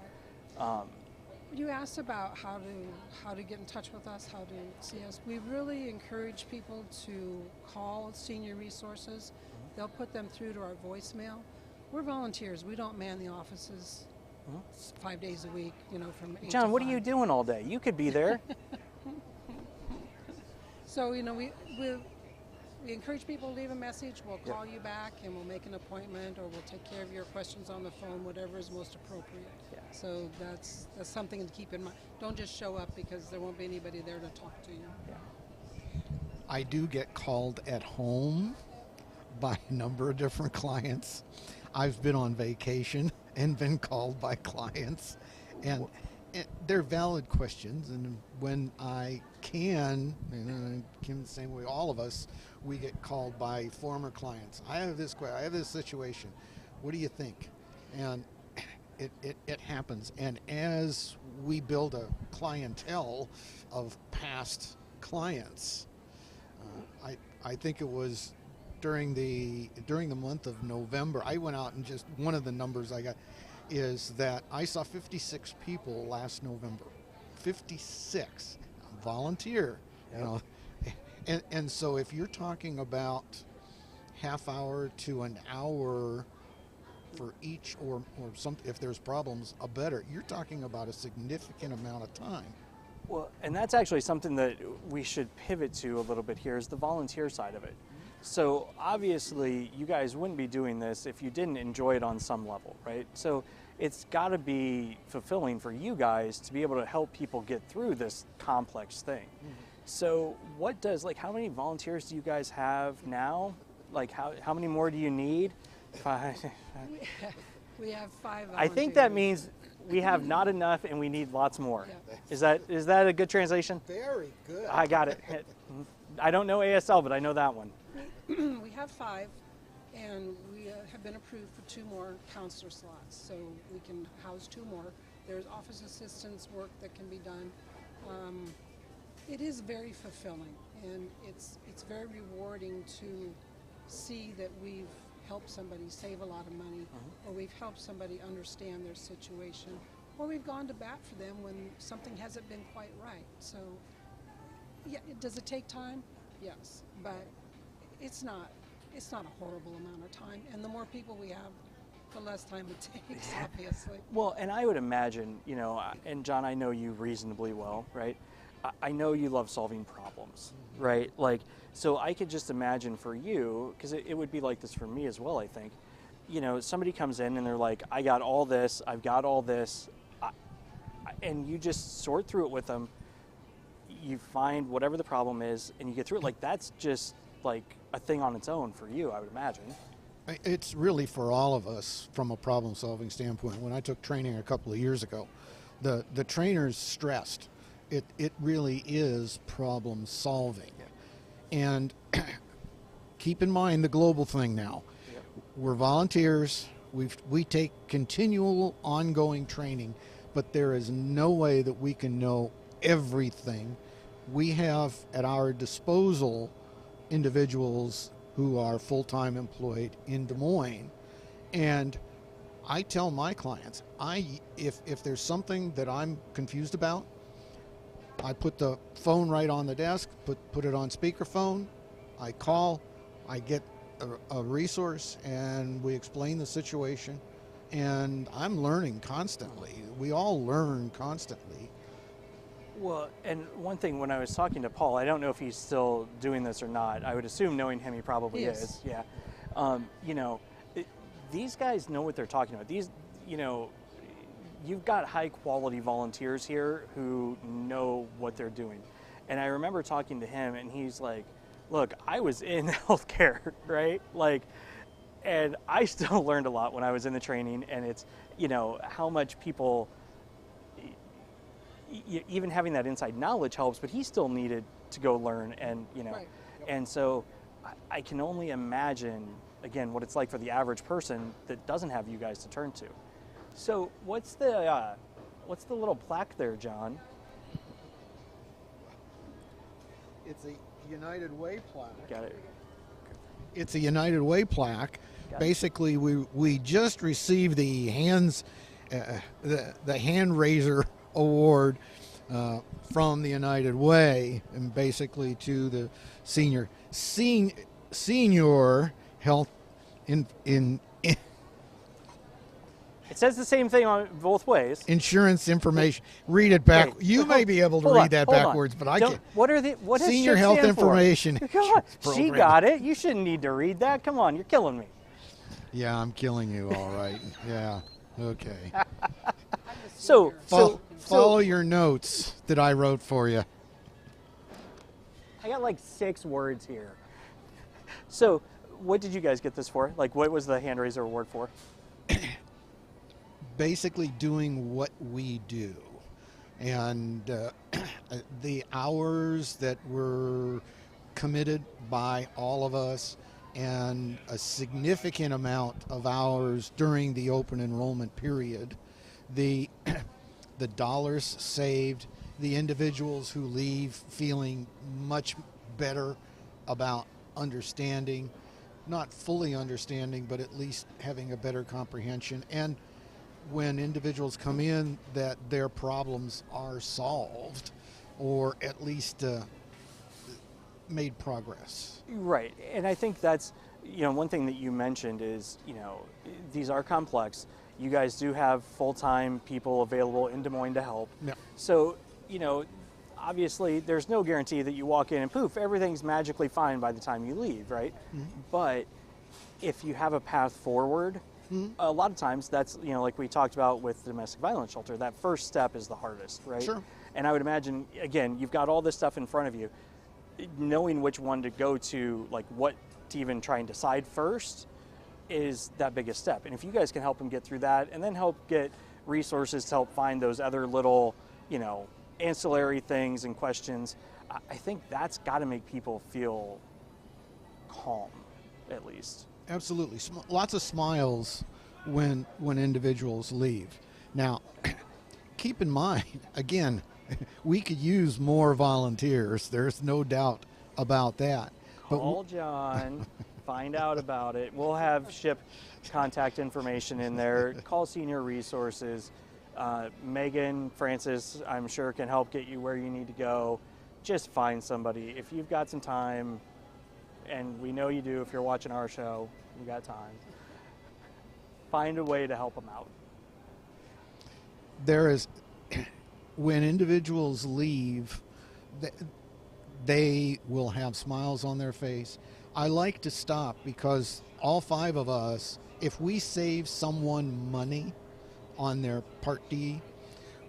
You asked about how to get in touch with us, how to see us. We really encourage people to call Senior Resources. They'll put them through to our voicemail. We're volunteers. We don't man the offices 5 days a week, from 8 John, to what are 5. you doing all day? You could be there. So, we encourage people to leave a message. We'll call you back and we'll make an appointment, or we'll take care of your questions on the phone, whatever is most appropriate. Yeah. So that's something to keep in mind. Don't just show up because there won't be anybody there to talk to you. I do get called at home by a number of different clients. I've been on vacation and been called by clients, and they're valid questions. And when I can, Kim, the same way, all of us, we get called by former clients. I have this question. I have this situation. What do you think? And it happens. And as we build a clientele of past clients, I think it was during the month of November, I went out and just one of the numbers I got is that I saw 56 people last November. 56 volunteer, and so if you're talking about half hour to an hour for each, or some, if there's problems, you're talking about a significant amount of time. Well, and that's actually something that we should pivot to a little bit here, is the volunteer side of it. So obviously you guys wouldn't be doing this if you didn't enjoy it on some level, right? So it's got to be fulfilling for you guys to be able to help people get through this complex thing. So how many volunteers do you guys have now? Like how many more do you need? 5. We have 5 volunteers. I think that means we have not enough and we need lots more. Yeah. Is that a good translation? Very good. I got it. I don't know ASL, but I know that one. We have 5, and we have been approved for 2 more counselor slots, so we can house 2 more. There's office assistance work that can be done. It is very fulfilling, and it's very rewarding to see that we've helped somebody save a lot of money, or we've helped somebody understand their situation, or we've gone to bat for them when something hasn't been quite right. So, yeah, does it take time? Yes, but it's not a horrible amount of time, and the more people we have, the less time it takes, obviously. Well, and I would imagine, and John, I know you reasonably well, right? I know you love solving problems, right? Like, so I could just imagine for you, because it would be like this for me as well, I think. Somebody comes in and they're like, I got all this, I've got all this, and you just sort through it with them. You find whatever the problem is and you get through it. Like, that's just like a thing on its own for you, I would imagine. It's really for all of us from a problem solving standpoint. When I took training a couple of years ago, the trainers stressed it really is problem solving. And keep in mind the global thing now. We're volunteers, we take continual ongoing training, but there is no way that we can know everything. We have at our disposal individuals who are full-time employed in Des Moines, and I tell my clients, if there's something that I'm confused about, I put the phone right on the desk, put it on speakerphone, I call, I get a resource, and we explain the situation, and I'm learning constantly. We all learn constantly. Well, and one thing, when I was talking to Paul, I don't know if he's still doing this or not. I would assume, knowing him, he probably is. Yeah. These guys know what they're talking about. You've got high quality volunteers here who know what they're doing. And I remember talking to him, and he's like, look, I was in healthcare, right? Like, and I still learned a lot when I was in the training, and it's, how much people, even having that inside knowledge helps, but he still needed to go learn, and, Right. and so I can only imagine again, what it's like for the average person that doesn't have you guys to turn to. So what's the little plaque there, John? It's a United Way plaque. Got it. It's a United Way plaque. Basically, we just received the the hand raiser award from the United Way, and basically to the senior health in It says the same thing on both ways. Insurance information. Read it back. Wait, you may be able to read that backwards, but I can't. What does Senior SHIIP Health stand for? Information. Come on, she Program. got it. You shouldn't need to read that. Come on, you're killing me. Yeah, I'm killing you. All right. Yeah. Okay. So Follow your notes that I wrote for you. I got like 6 words here. So, what did you guys get this for? Like, what was the hand raiser award for? Basically doing what we do, and the hours that were committed by all of us, and a significant amount of hours during the open enrollment period, the dollars saved, the individuals who leave feeling much better about understanding, not fully understanding, but at least having a better comprehension, and when individuals come in, that their problems are solved, or at least made progress. Right, and I think that's, one thing that you mentioned is, these are complex. You guys do have full-time people available in Des Moines to help. Yeah. So, obviously there's no guarantee that you walk in and poof, everything's magically fine by the time you leave, right? Mm-hmm. But if you have a path forward, a lot of times that's, like we talked about with the domestic violence shelter, that first step is the hardest, right? Sure. And I would imagine, again, you've got all this stuff in front of you, knowing which one to go to, like what to even try and decide first is that biggest step. And if you guys can help them get through that and then help get resources to help find those other little, ancillary things and questions, I think that's got to make people feel calm, at least. Absolutely. Lots of smiles when individuals leave. Now, keep in mind, again, we could use more volunteers. There's no doubt about that. Call John, find out about it. We'll have SHIIP contact information in there. Call Senior Resources. Megan, Francis, I'm sure can help get you where you need to go. Just find somebody. If you've got some time, and we know you do if you're watching our show, you got time, find a way to help them out. There is, when individuals leave, they will have smiles on their face. I like to stop because all 5 of us, if we save someone money on their Part D,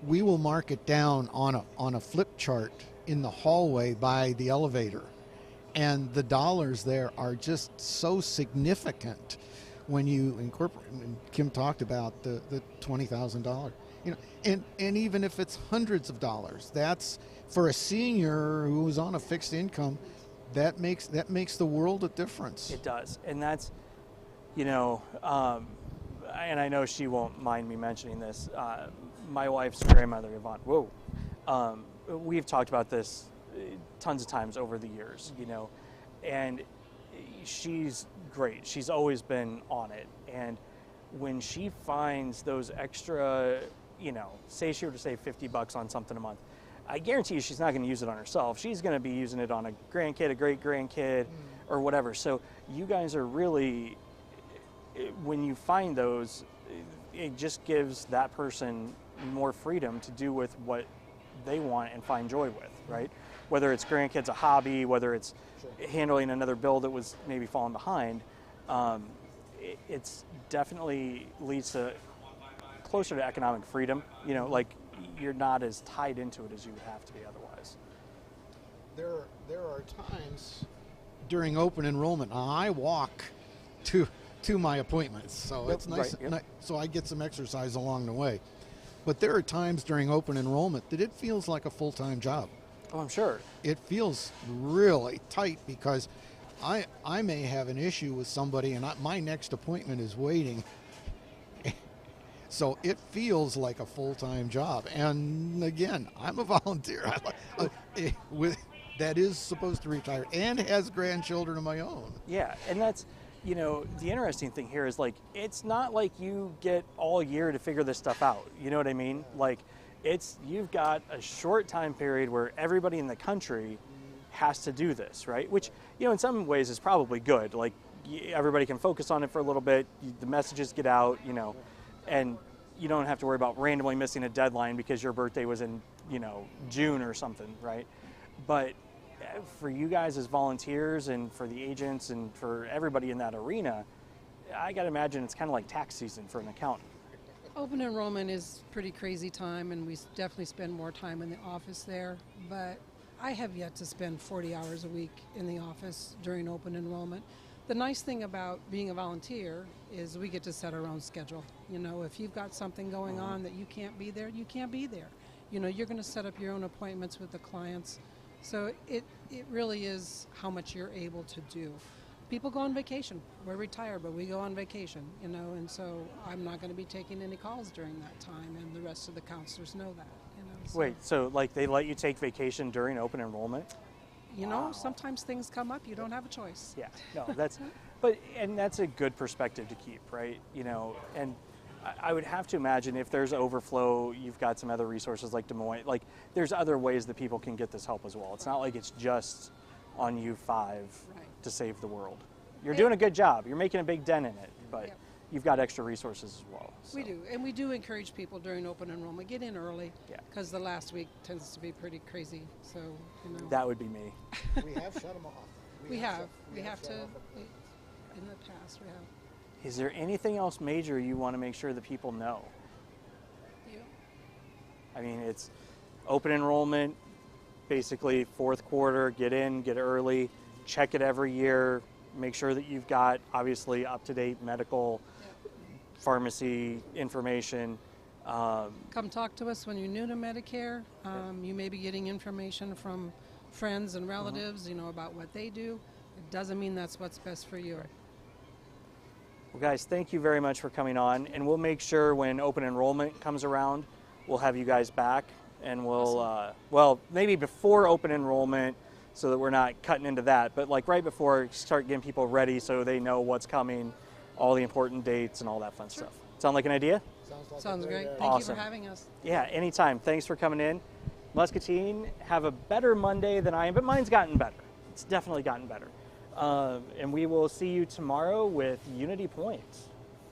we will mark it down on a flip chart in the hallway by the elevator. And the dollars there are just so significant when you incorporate, and Kim talked about the $20,000, and even if it's hundreds of dollars, that's for a senior who's on a fixed income, that makes the world a difference. It does. And that's, and I know she won't mind me mentioning this, my wife's grandmother, Yvonne, we've talked about this tons of times over the years, and she's great. She's always been on it. And when she finds those extra, say she were to save $50 on something a month, I guarantee you she's not going to use it on herself. She's going to be using it on a grandkid, a great-grandkid, or whatever. So you guys are really, when you find those, it just gives that person more freedom to do with what they want and find joy with, right? Whether it's grandkids, a hobby, whether it's handling another bill that was maybe falling behind, it's definitely leads to closer to economic freedom. Like you're not as tied into it as you would have to be otherwise. There are times during open enrollment, I walk to my appointments, so it's nice. Right, yep. So I get some exercise along the way. But there are times during open enrollment that it feels like a full-time job. Oh, I'm sure. It feels really tight because I may have an issue with somebody, and my next appointment is waiting. So it feels like a full-time job. And again, I'm a volunteer that is supposed to retire and has grandchildren of my own. Yeah, and that's, you know, the interesting thing here is, like, it's not like you get all year to figure this stuff out. You know what I mean? Like, you've got a short time period where everybody in the country has to do this, right? Which, you know, in some ways is probably good. Like, everybody can focus on it for a little bit, the messages get out, you know, and you don't have to worry about randomly missing a deadline because your birthday was in, you know, June or something, right? But for you guys as volunteers and for the agents and for everybody in that arena, I got to imagine it's kind of like tax season for an accountant. Open enrollment is pretty crazy time, and we definitely spend more time in the office there, but I have yet to spend 40 hours a week in the office during open enrollment. The nice thing about being a volunteer is we get to set our own schedule. You know, if you've got something going on that you can't be there, you can't be there. You know, you're going to set up your own appointments with the clients. So it really is how much you're able to do. People go on vacation. We're retired, but we go on vacation, you know, and so I'm not going to be taking any calls during that time, and the rest of the counselors know that, you know. So. Wait, so like they let you take vacation during open enrollment? You know, sometimes things come up, you don't have a choice. Yeah, no, that's a good perspective to keep, right? You know, and I would have to imagine if there's overflow, you've got some other resources like Des Moines, like there's other ways that people can get this help as well. It's not like it's just on you five to save the world. You're doing a good job. You're making a big dent in it, but you've got extra resources as well. So. We do, and we do encourage people during open enrollment, get in early, because the last week tends to be pretty crazy, so, you know. That would be me. We have shut them off. We have to, in the past, we have. Is there anything else major you want to make sure that people know? Yeah. I mean, it's open enrollment, basically fourth quarter, get in, get early, check it every year, make sure that you've got obviously up-to-date medical, pharmacy information. Come talk to us when you're new to Medicare. You may be getting information from friends and relatives, you know, about what they do. It doesn't mean that's what's best for you. Well, guys, thank you very much for coming on, and we'll make sure when open enrollment comes around, we'll have you guys back, and we'll, well, maybe before open enrollment so that we're not cutting into that, but like right before, start getting people ready so they know what's coming, all the important dates and all that fun stuff. Sound like an idea? Sounds great. Thank Awesome. you for having us. Yeah, anytime. Thanks for coming in. Muscatine, have a better Monday than I am, but mine's gotten better. It's definitely gotten better. And we will see you tomorrow with Unity Points.